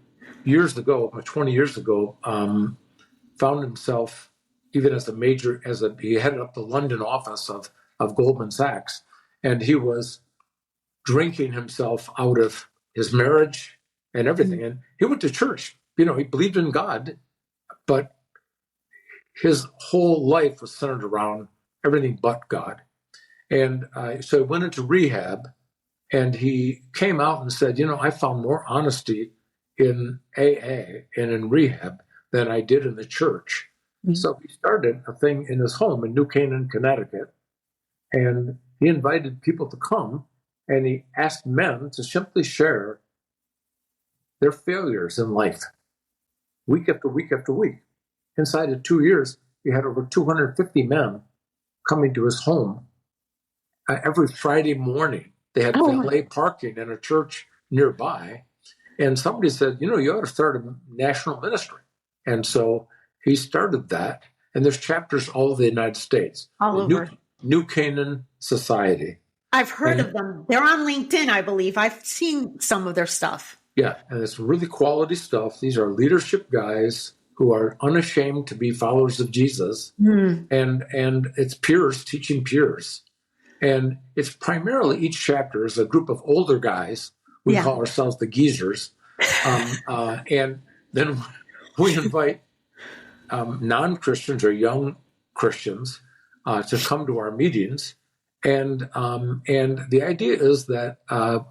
years ago, 20 years ago, found himself even he headed up the London office of Goldman Sachs, and he was drinking himself out of his marriage and everything. And he went to church. He believed in God, but his whole life was centered around everything but God. And so he went into rehab, and he came out and said, I found more honesty in AA and in rehab than I did in the church. Mm-hmm. So he started a thing in his home in New Canaan, Connecticut, and he invited people to come, and he asked men to simply share their failures in life, week after week after week. Inside of 2 years, he had over 250 men coming to his home every Friday morning. They had valet parking in a church nearby. And somebody said, you ought to start a national ministry. And so he started that. And there's chapters all over the United States. All over. New Canaan Society. I've heard of them. They're on LinkedIn, I believe. I've seen some of their stuff. Yeah, and it's really quality stuff. These are leadership guys who are unashamed to be followers of Jesus. And it's peers teaching peers. And it's primarily, each chapter is a group of older guys. We call ourselves the geezers. And then we invite non-Christians or young Christians to come to our meetings. And the idea is that a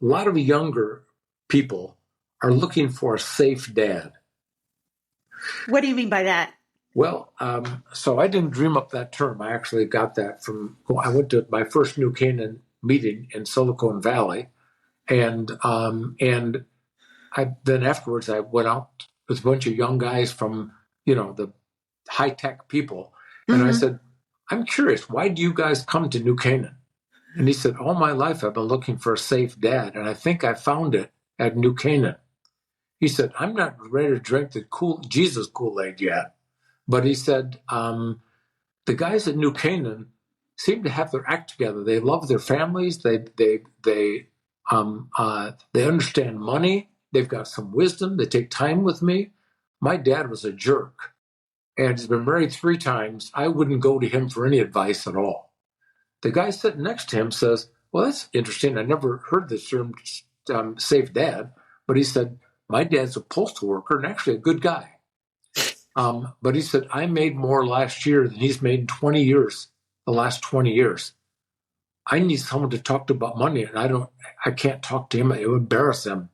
lot of younger people are looking for a safe dad. What do you mean by that? Well, so I didn't dream up that term. I actually got that I went to my first New Canaan meeting in Silicon Valley. And then afterwards I went out with a bunch of young guys from, the high-tech people. And I said, I'm curious, why do you guys come to New Canaan? And he said, all my life I've been looking for a safe dad, and I think I found it at New Canaan. He said, I'm not ready to drink the Jesus Kool-Aid yet. But he said, the guys at New Canaan seem to have their act together. They love their families. They understand money. They've got some wisdom. They take time with me. My dad was a jerk, and he's been married 3 times. I wouldn't go to him for any advice at all. The guy sitting next to him says, well, that's interesting. I never heard this term, safe dad. But he said, my dad's a postal worker and actually a good guy. But he said, I made more last year than he's made in 20 years, the last 20 years. I need someone to talk to about money, and I can't talk to him. It would embarrass him.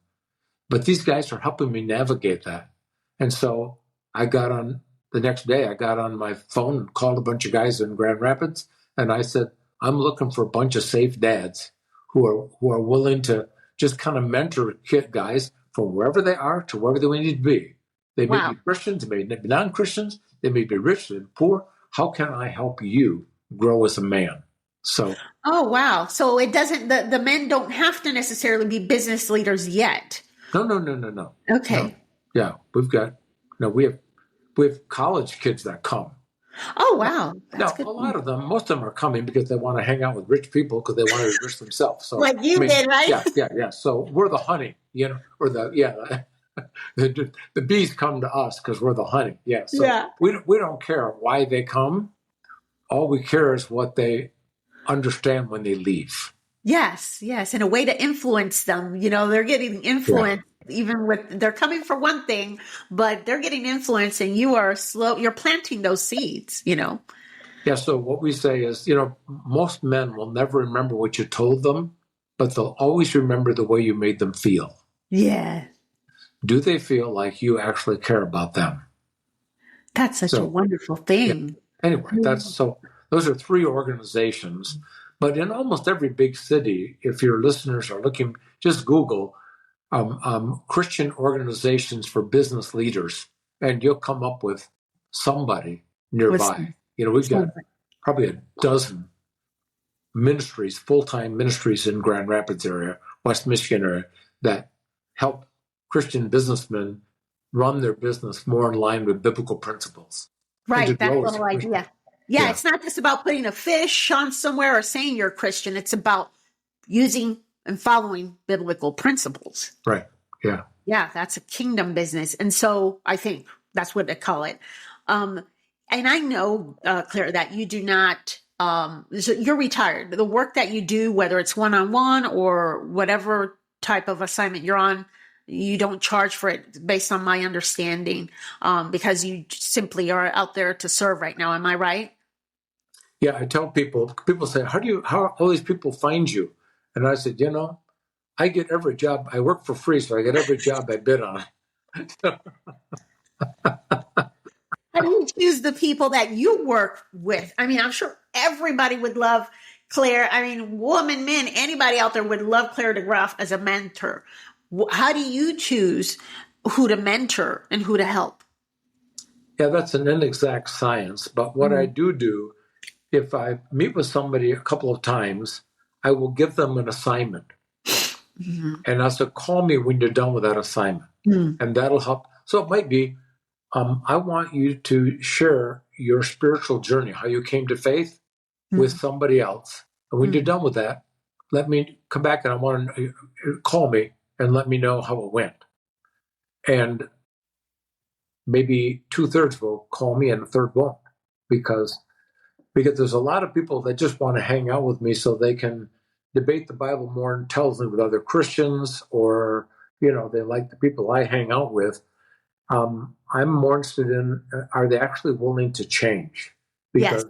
But these guys are helping me navigate that. And so the next day I got on my phone and called a bunch of guys in Grand Rapids, and I said, I'm looking for a bunch of safe dads who are willing to just kind of mentor guys from wherever they are to wherever they need to be. They may be Christians, they may be non-Christians, they may be rich and poor. How can I help you grow as a man? So. Oh, wow. So it doesn't, the men don't have to necessarily be business leaders yet. No. Okay. No. Yeah. We have college kids that come. Oh, wow. Now, a lot of them, most of them are coming because they want to hang out with rich people because they want to be rich themselves. So, like you did, right? Yeah. So we're the honey, or the bees come to us because we're the honey. Yeah. So we don't care why they come. All we care is what they understand when they leave. Yes. And a way to influence them. They're getting influenced even they're coming for one thing, but they're getting influenced, and you're planting those seeds, Yeah. So what we say is, most men will never remember what you told them, but they'll always remember the way you made them feel. Yeah. Do they feel like you actually care about them? That's such a wonderful thing. Yeah. Anyway, those are 3 organizations. But in almost every big city, if your listeners are looking, just Google Christian organizations for business leaders, and you'll come up with somebody nearby. We've got probably a dozen ministries, full-time ministries in Grand Rapids area, West Michigan area, that help Christian businessmen run their business more in line with biblical principles. Right, that's the whole idea. Yeah, it's not just about putting a fish on somewhere or saying you're a Christian. It's about using and following biblical principles. Right, yeah. Yeah, that's a kingdom business. And so I think that's what they call it. And I know, Claire, that you do not, so you're retired. The work that you do, whether it's one-on-one or whatever type of assignment you're on, you don't charge for it, based on my understanding, because you simply are out there to serve right now. Am I right? Yeah, I tell people say, how all these people find you? And I said, I get every job. I work for free, so I get every job I bid on. How do you choose the people that you work with? I mean, I'm sure everybody would love Clare. I mean, woman, men, anybody out there would love Clare DeGraaf as a mentor. How do you choose who to mentor and who to help? Yeah, that's an inexact science. But what I do, if I meet with somebody a couple of times, I will give them an assignment. And I said, call me when you're done with that assignment. And that'll help. So it might be, I want you to share your spiritual journey, how you came to faith with somebody else. And when you're done with that, let me come back and I want to call me and let me know how it went. And maybe 2/3 will call me and a third won't, because there's a lot of people that just want to hang out with me so they can debate the Bible more intelligently with other Christians, or, they like the people I hang out with. I'm more interested in, are they actually willing to change? Because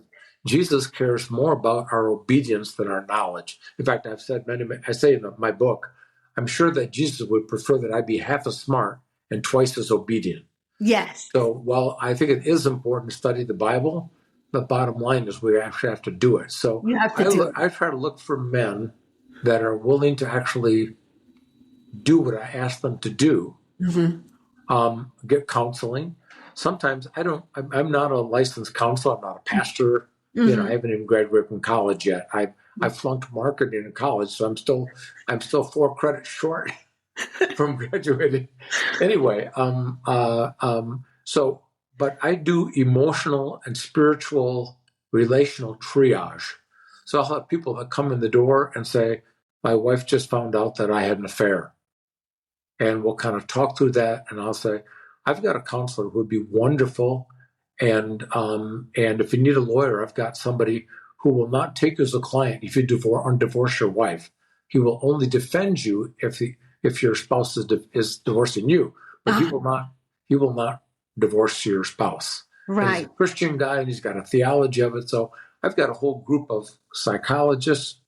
Jesus cares more about our obedience than our knowledge. In fact, I say in my book, I'm sure that Jesus would prefer that I be half as smart and twice as obedient. Yes. So while I think it is important to study the Bible, the bottom line is we actually have to do it. So I try to look for men that are willing to actually do what I ask them to do. Get counseling. Sometimes I'm not a licensed counselor. I'm not a pastor. I haven't even graduated from college yet. I flunked marketing in college, so I'm still 4 credits short from graduating. Anyway, but I do emotional and spiritual relational triage. So I'll have people that come in the door and say, my wife just found out that I had an affair. And we'll kind of talk through that. And I'll say, I've got a counselor who would be wonderful. And if you need a lawyer, I've got somebody who will not take you as a client if you divorce your wife. He will only defend you if your spouse is divorcing you, but he will not divorce your spouse. Right. He's a Christian guy, and he's got a theology of it. So I've got a whole group of psychologists,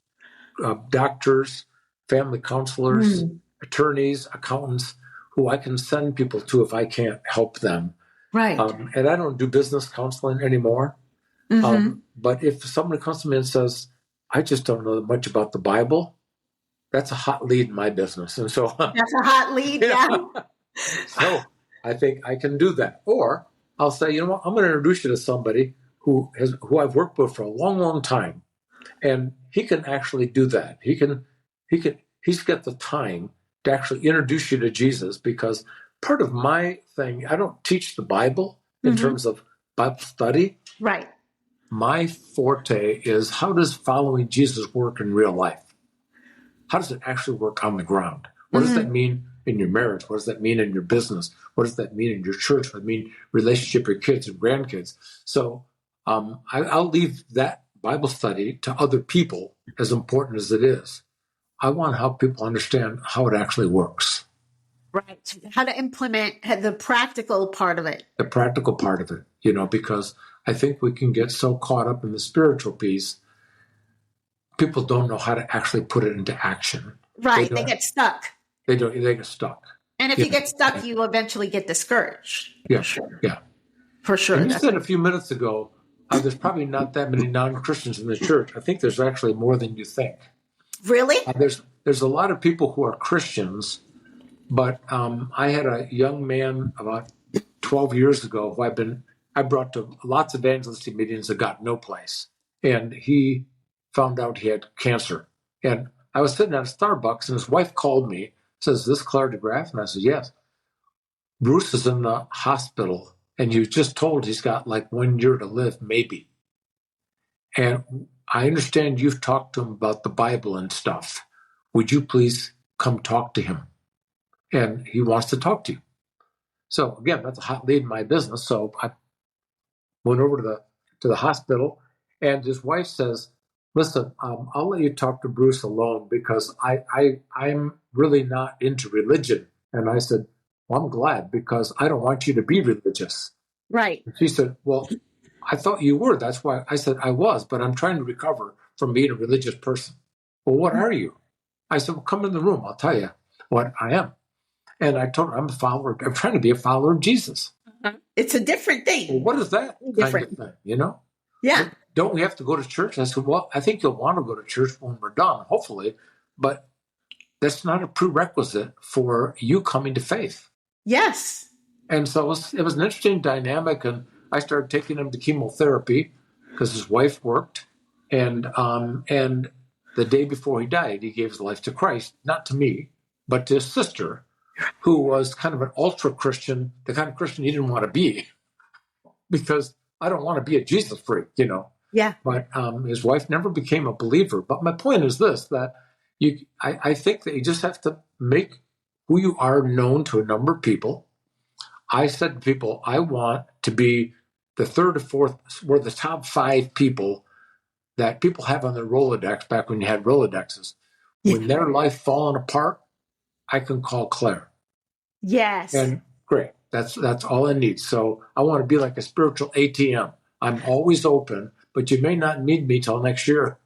doctors, family counselors, attorneys, accountants, who I can send people to if I can't help them. Right. And I don't do business counseling anymore. But if somebody comes to me and says, I just don't know much about the Bible, that's a hot lead in my business. And so that's a hot lead, yeah. So I think I can do that. Or I'll say, you know what, I'm going to introduce you to somebody who I've worked with for a long, long time. And he can actually do that. He's got the time to actually introduce you to Jesus, because part of my thing, I don't teach the Bible in terms of Bible study. Right. My forte is, how does following Jesus work in real life? How does it actually work on the ground? What does that mean in your marriage? What does that mean in your business? What does that mean in your church? What does that mean relationship with your kids and grandkids? So I'll leave that Bible study to other people, as important as it is. I want to help people understand how it actually works. Right. How to implement the practical part of it. The practical part of it, because I think we can get so caught up in the spiritual piece, people don't know how to actually put it into action. Right. They get stuck. They get stuck. And if you get stuck, you eventually get discouraged. Yeah. Sure. Yeah. For sure. And you said a few minutes ago, there's probably not that many non-Christians in the church. I think there's actually more than you think. Really? There's a lot of people who are Christians, but I had a young man about 12 years ago who I brought to lots of evangelistic meetings that got no place. And he found out he had cancer. And I was sitting at a Starbucks, and his wife called me, says, "Is this Clare DeGraaf?" And I said, "Yes." "Bruce is in the hospital, and you just told he's got like 1 year to live, maybe. And I understand you've talked to him about the Bible and stuff. Would you please come talk to him? And he wants to talk to you." So again, that's a hot lead in my business. So I went over to the hospital, and his wife says, "Listen, I'll let you talk to Bruce alone, because I'm really not into religion." And I said, "Well, I'm glad, because I don't want you to be religious." Right. And she said, "Well, I thought you were." That's why I said I was, but I'm trying to recover from being a religious person. "Well, what are you?" I said, "Well, come in the room. I'll tell you what I am." And I told her I'm I'm trying to be a follower of Jesus. It's a different thing. Well, what is that kind of thing, Yeah. Don't we have to go to church? I said, "Well, I think you'll want to go to church when we're done, hopefully, but that's not a prerequisite for you coming to faith." Yes. And so it was an interesting dynamic, and I started taking him to chemotherapy because his wife worked, and the day before he died, he gave his life to Christ, not to me, but to his sister, who was kind of an ultra Christian, the kind of Christian he didn't want to be, because I don't want to be a Jesus freak, Yeah. But his wife never became a believer. But my point is this, that I think that you just have to make who you are known to a number of people. I said to people, I want to be the third or fourth, we're the top 5 people that people have on their Rolodex back when you had Rolodexes. When their life falling apart, I can call Claire. Yes. And great. That's all I need. So I want to be like a spiritual ATM. I'm always open, but you may not need me till next year.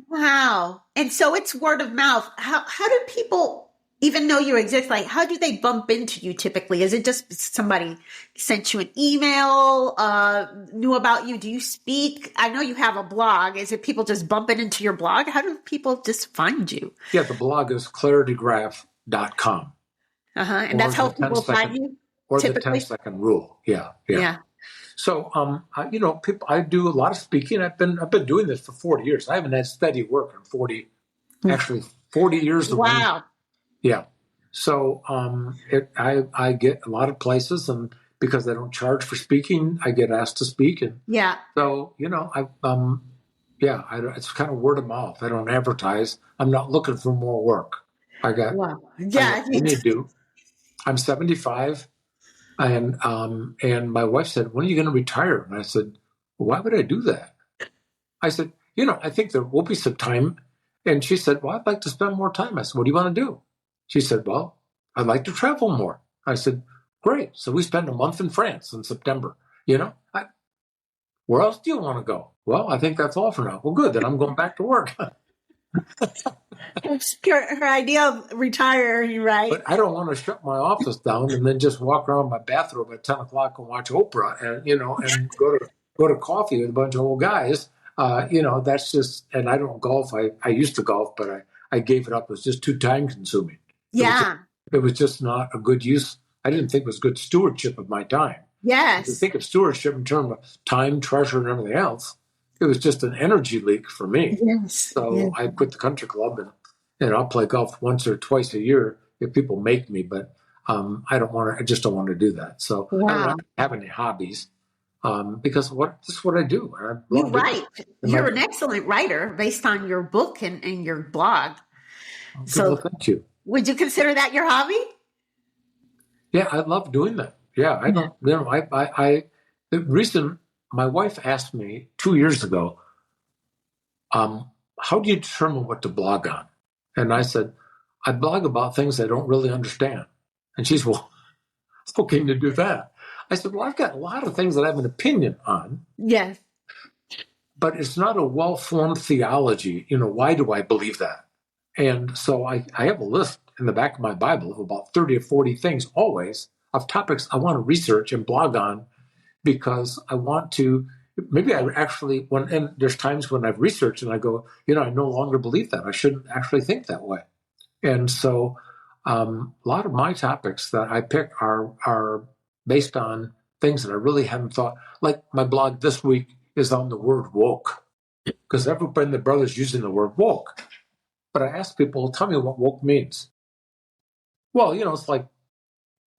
Wow. And so it's word of mouth. How do people even know you exist? Like, how do they bump into you typically? Is it just somebody sent you an email, knew about you? Do you speak? I know you have a blog. Is it people just bumping into your blog? How do people just find you? Yeah, the blog is claredegraaf.com. And that's how people find you? Or typically? the 10-second rule. Yeah. So, people, I do a lot of speaking. I've been doing this for 40 years. I haven't had steady work in 40 years. Wow. Yeah. So, I get a lot of places, and because I don't charge for speaking, I get asked to speak. And so, it's kind of word of mouth. I don't advertise. I'm not looking for more work. I need to do. I'm 75. And my wife said, when are you going to retire? And I said, well, why would I do that? I said, I think there will be some time. And she said, well, I'd like to spend more time. I said, what do you want to do? She said, well, I'd like to travel more. I said, great. So we spent a month in France in September. Where else do you want to go? Well, I think that's all for now. Well, good. Then I'm going back to work. Her idea of retiring, right? But I don't want to shut my office down and then just walk around my bathroom at 10 o'clock and watch Oprah and go to coffee with a bunch of old guys. That's just, and I don't golf. I used to golf, but I gave it up. It was just too time consuming. Yeah. It was just not a good use. I didn't think it was good stewardship of my time. Yes. To think of stewardship in terms of time, treasure, and everything else, it was just an energy leak for me. Yes. So I quit the country club, and I'll play golf once or twice a year if people make me, but I just don't want to do that. So I don't have any hobbies because this is what I do. You write. You're an excellent writer based on your book and your blog. So thank you. Would you consider that your hobby? Yeah, I love doing that. Yeah, I don't, the reason my wife asked me 2 years ago, how do you determine what to blog on? And I said, I blog about things I don't really understand. And she said, well, how can you do that? I said, well, I've got a lot of things that I have an opinion on. Yes. But it's not a well-formed theology. Why do I believe that? And so I have a list in the back of my Bible of about 30 or 40 things always of topics I want to research and blog on because I want to, maybe I actually, and there's times when I've researched and I go, I no longer believe that. I shouldn't actually think that way. And so a lot of my topics that I pick are based on things that I really haven't thought. Like my blog this week is on the word woke because everybody and their brother's using the word woke. But I ask people, tell me what woke means. Well, it's like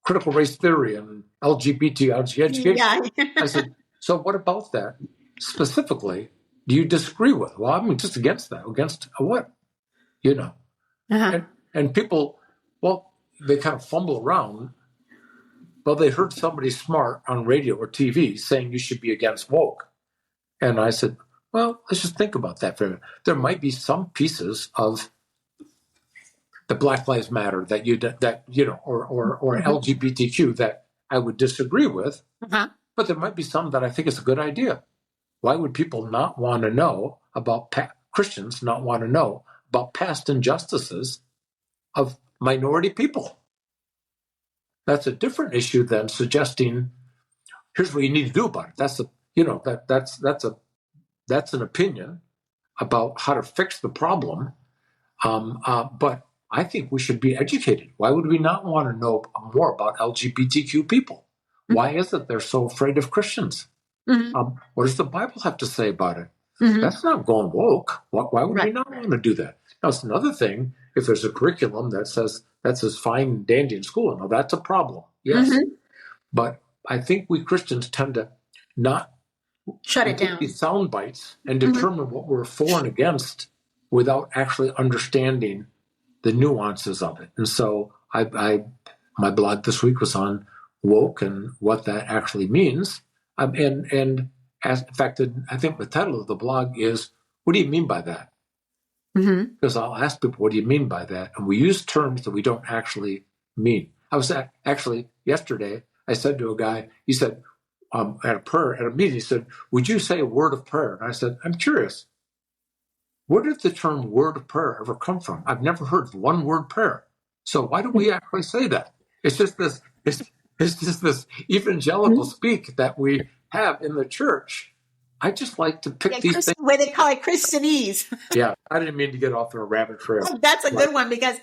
critical race theory and LGBT education. Yeah. I said, so what about that specifically do you disagree with? Well, I'm just against that. Against what? And people, well, they kind of fumble around. Well, they heard somebody smart on radio or TV saying you should be against woke. And I said, well, let's just think about that for a minute. There might be some pieces of the Black Lives Matter or LGBTQ that I would disagree with, but there might be some that I think is a good idea. Why would people not want to know about Christians not want to know about past injustices of minority people? That's a different issue than suggesting here's what you need to do about it. That's an opinion about how to fix the problem. But I think we should be educated. Why would we not want to know more about LGBTQ people? Why is it they're so afraid of Christians? What does the Bible have to say about it? Mm-hmm. That's not going woke. Why would we Right. not want to do that? Now, it's another thing if there's a curriculum that says that's as fine and dandy in school. Now, that's a problem. Yes. Mm-hmm. But I think we Christians tend to not Shut we it take down. these sound bites and Mhm. determine what we're for and against without actually understanding the nuances of it. And so my blog this week was on woke and what that actually means. And as in fact, I think the title of the blog is, what do you mean by that? Mm-hmm. Because I'll ask people, what do you mean by that? And we use terms that we don't actually mean. I was actually yesterday, I said to a guy, he said, at a meeting, he said, would you say a word of prayer? And I said, I'm curious. Where did the term word of prayer ever come from? I've never heard of one word prayer. So why do we actually say that? It's just this evangelical speak that we have in the church. I just like to pick these things. The way they call it Christianese. Yeah, I didn't mean to get off on a rabbit trail. That's a good one, because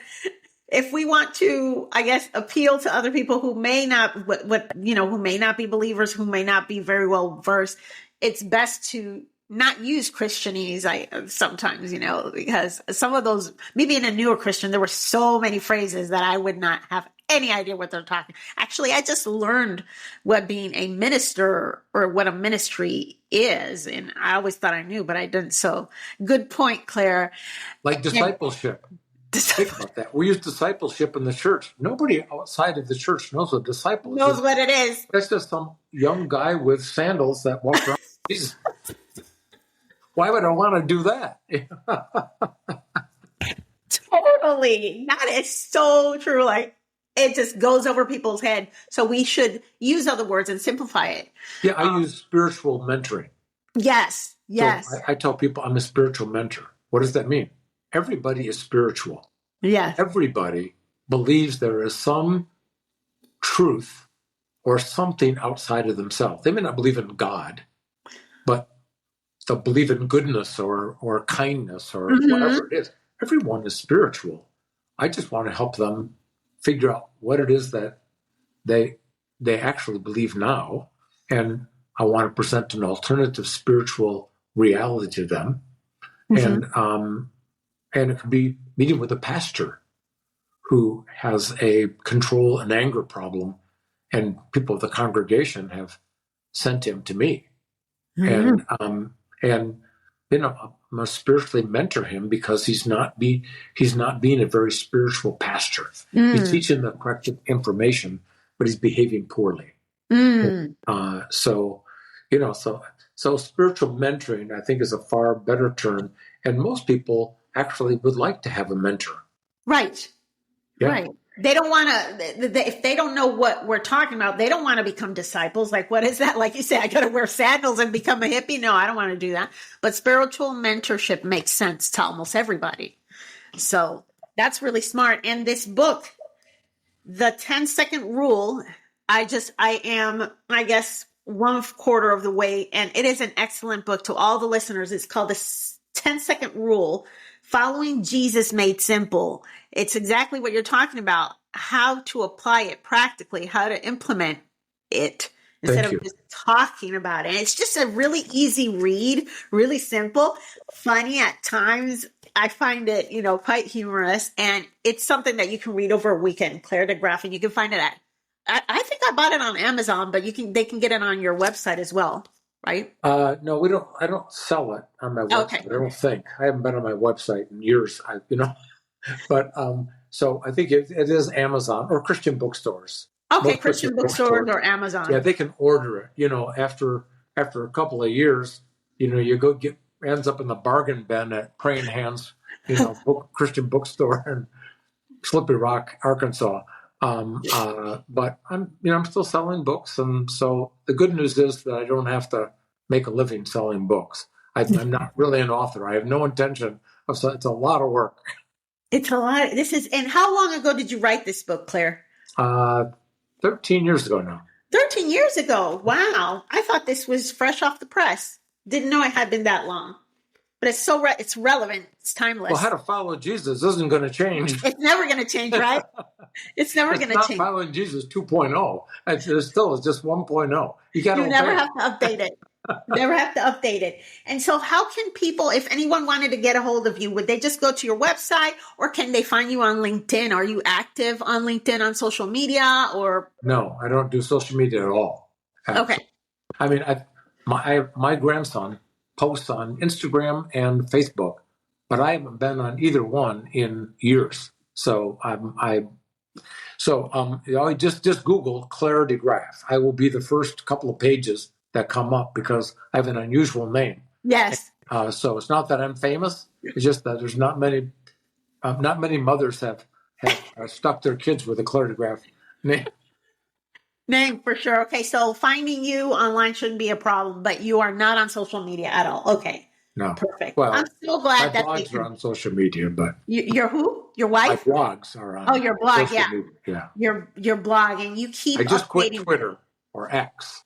if we want to, I guess, appeal to other people who may not, who may not be believers, who may not be very well versed, it's best to not use Christianese. Sometimes, because some of those, maybe in a newer Christian, there were so many phrases that I would not have any idea what they're talking. Actually, I just learned what being a minister or what a ministry is, and I always thought I knew, but I didn't. So, good point, Claire. Like discipleship. Think about that. We use discipleship in the church. Nobody outside of the church knows what disciple is. Knows what it is. That's just some young guy with sandals that walks around. Jesus. Why would I want to do that? Totally. That is so true. Like, it just goes over people's head. So we should use other words and simplify it. Yeah, I use spiritual mentoring. Yes. So I tell people I'm a spiritual mentor. What does that mean? Everybody is spiritual. Yeah. Everybody believes there is some truth or something outside of themselves. They may not believe in God, but they'll believe in goodness or kindness or whatever it is. Everyone is spiritual. I just want to help them figure out what it is that they actually believe now, and I want to present an alternative spiritual reality to them. And it could be meeting with a pastor who has a control and anger problem, and people of the congregation have sent him to me. And I'm gonna spiritually mentor him because he's not being a very spiritual pastor. He's teaching the correct information, but he's behaving poorly. So spiritual mentoring, I think, is a far better term, and most people actually would like to have a mentor. Right. Yeah. Right. They don't want to, if they don't know what we're talking about, they don't want to become disciples. Like, what is that? Like you say, I got to wear sandals and become a hippie. No, I don't want to do that. But spiritual mentorship makes sense to almost everybody. So that's really smart. And this book, The 10-Second Rule, I am, I guess, 1/4 of the way. And it is an excellent book to all the listeners. It's called The 10-Second Rule, Following Jesus Made Simple. It's exactly what you're talking about, how to apply it practically, how to implement it instead of just talking about it. And it's just a really easy read, really simple, funny at times. I find it, quite humorous, and it's something that you can read over a weekend. Clare DeGraaf, and you can find it at, I think I bought it on Amazon, but they can get it on your website as well. Right? No, we don't. I don't sell it on my website. Okay. I don't think. I haven't been on my website in years. But so I think it is Amazon or Christian bookstores. Okay, most Christian bookstores or Amazon. Yeah, they can order it. After a couple of years, you go ends up in the bargain bin at Praying Hands, Christian bookstore in Slippery Rock, Arkansas. But I'm still selling books, and so the good news is that I don't have to make a living selling books. I'm not really an author. I have no intention of. It's a lot of work. It's a lot. And how long ago did you write this book, Claire? 13 years ago now. 13 years ago. Wow. I thought this was fresh off the press. Didn't know it had been that long. But it's it's relevant. It's timeless. Well, how to follow Jesus isn't going to change. It's never going to change, right? It's never going to change. It's not following Jesus 2.0. It's just 1.0. You never have to update it. Never have to update it. And so how can people, if anyone wanted to get a hold of you, would they just go to your website or can they find you on LinkedIn? Are you active on LinkedIn on social media or? No, I don't do social media at all. Okay. I mean, my grandson posts on Instagram and Facebook, but I haven't been on either one in years. So just Google Clare DeGraaf. I will be the first couple of pages that come up because I have an unusual name. Yes. So it's not that I'm famous. It's just that there's not many mothers have stuck their kids with a Clare DeGraaf name. Name for sure. Okay. So finding you online shouldn't be a problem, but you are not on social media at all. Okay. No. Perfect. Well, I'm so glad my that blogs are on social media, but your who? Your wife? my blogs are on. Oh, your blog. social media. Yeah. Your blog, and you keep. I just quit updating. Twitter or X.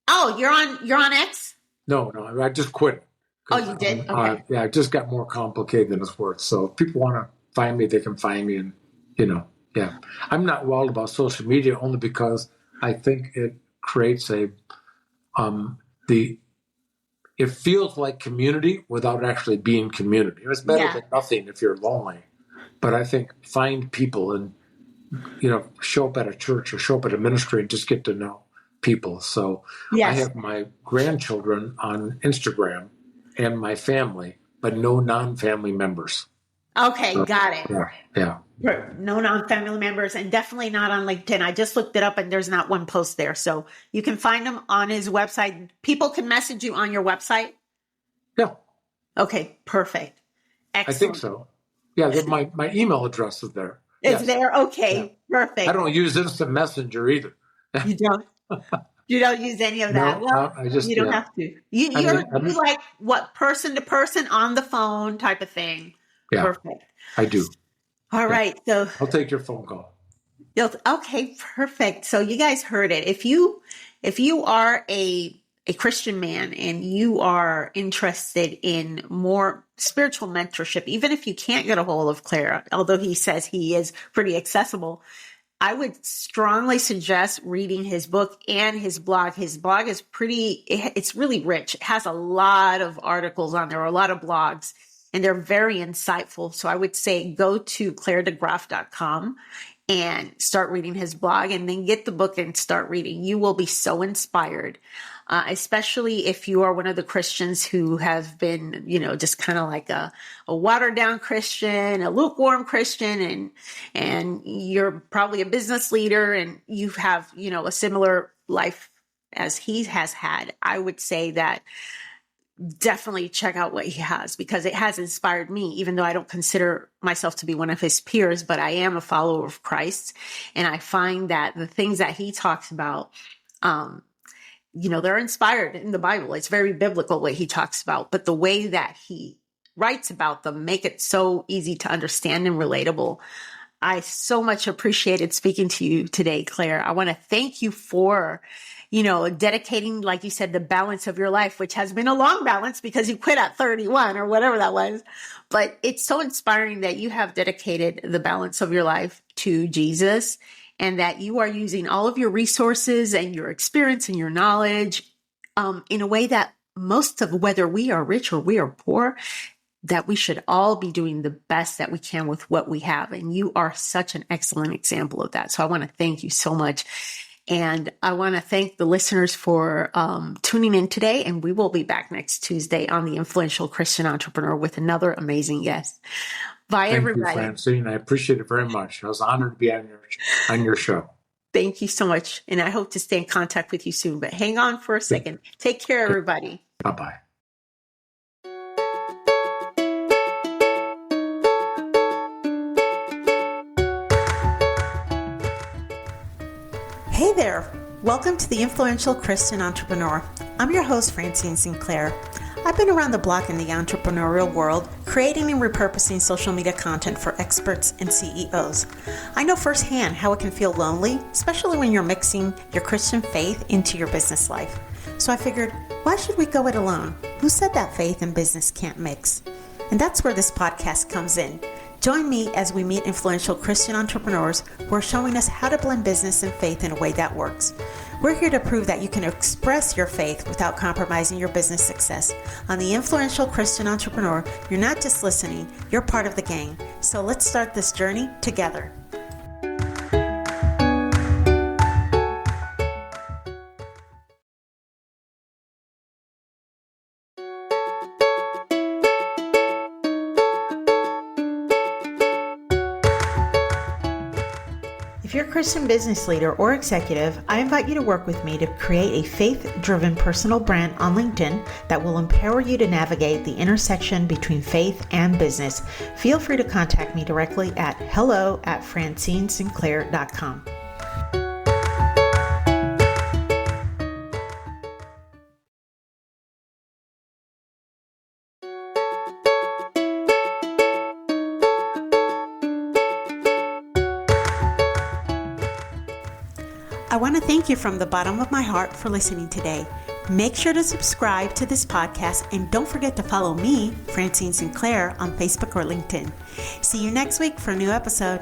Oh, you're on X? No, I just quit it. Oh, you did? Okay. Yeah, it just got more complicated than it's worth. So if people want to find me, they can find me, and yeah. I'm not wild about social media only because I think it creates it feels like community without actually being community. It's better than nothing if you're lonely. But I think find people and, show up at a church or show up at a ministry and just get to know people. So I have my grandchildren on Instagram and my family, but no non-family members. Okay, got it. Yeah. No non-family members and definitely not on LinkedIn. I just looked it up and there's not one post there. So you can find him on his website. People can message you on your website? Yeah. Okay, perfect. Excellent. I think so. Yeah, my email address is there. It's there? Okay, perfect. I don't use Instant Messenger either. You don't? You don't use any of that? No, well, I just, you don't have to. You like what, person to person on the phone type of thing? Yeah, perfect. I do. All right. So I'll take your phone call. Okay, perfect. So you guys heard it. If you are a Christian man and you are interested in more spiritual mentorship, even if you can't get a hold of Clare, although he says he is pretty accessible, I would strongly suggest reading his book and his blog. His blog is it's really rich. It has a lot of articles on there, a lot of blogs, and they're very insightful. So I would say go to claredegraaf.com and start reading his blog and then get the book and start reading. You will be so inspired, especially if you are one of the Christians who have been, just kind of like a watered down Christian, a lukewarm Christian, and you're probably a business leader and you have, a similar life as he has had. I would say that definitely check out what he has because it has inspired me, even though I don't consider myself to be one of his peers, but I am a follower of Christ. And I find that the things that he talks about, they're inspired in the Bible. It's very biblical what he talks about, but the way that he writes about them make it so easy to understand and relatable. I so much appreciated speaking to you today, Clare. I want to thank you for dedicating, like you said, the balance of your life, which has been a long balance because you quit at 31 or whatever that was. But it's so inspiring that you have dedicated the balance of your life to Jesus and that you are using all of your resources and your experience and your knowledge in a way that most of, whether we are rich or we are poor, that we should all be doing the best that we can with what we have. And you are such an excellent example of that. So I want to thank you so much. And I want to thank the listeners for tuning in today. And we will be back next Tuesday on The Influential Christian Entrepreneur with another amazing guest. Bye, everybody. Thank you, Francine. I appreciate it very much. I was honored to be on your show. Thank you so much. And I hope to stay in contact with you soon. But hang on for a second. Take care, everybody. Bye-bye. Hey there. Welcome to The Influential Christian Entrepreneur. I'm your host, Francine Sinclair. I've been around the block in the entrepreneurial world, creating and repurposing social media content for experts and CEOs. I know firsthand how it can feel lonely, especially when you're mixing your Christian faith into your business life. So I figured, why should we go it alone? Who said that faith and business can't mix? And that's where this podcast comes in. Join me as we meet influential Christian entrepreneurs who are showing us how to blend business and faith in a way that works. We're here to prove that you can express your faith without compromising your business success. On The Influential Christian Entrepreneur, you're not just listening, you're part of the gang. So let's start this journey together. If you're a Christian business leader or executive, I invite you to work with me to create a faith-driven personal brand on LinkedIn that will empower you to navigate the intersection between faith and business. Feel free to contact me directly at hello@francineSinclair.com. I want to thank you from the bottom of my heart for listening today. Make sure to subscribe to this podcast and don't forget to follow me, Francine Sinclair, on Facebook or LinkedIn. See you next week for a new episode.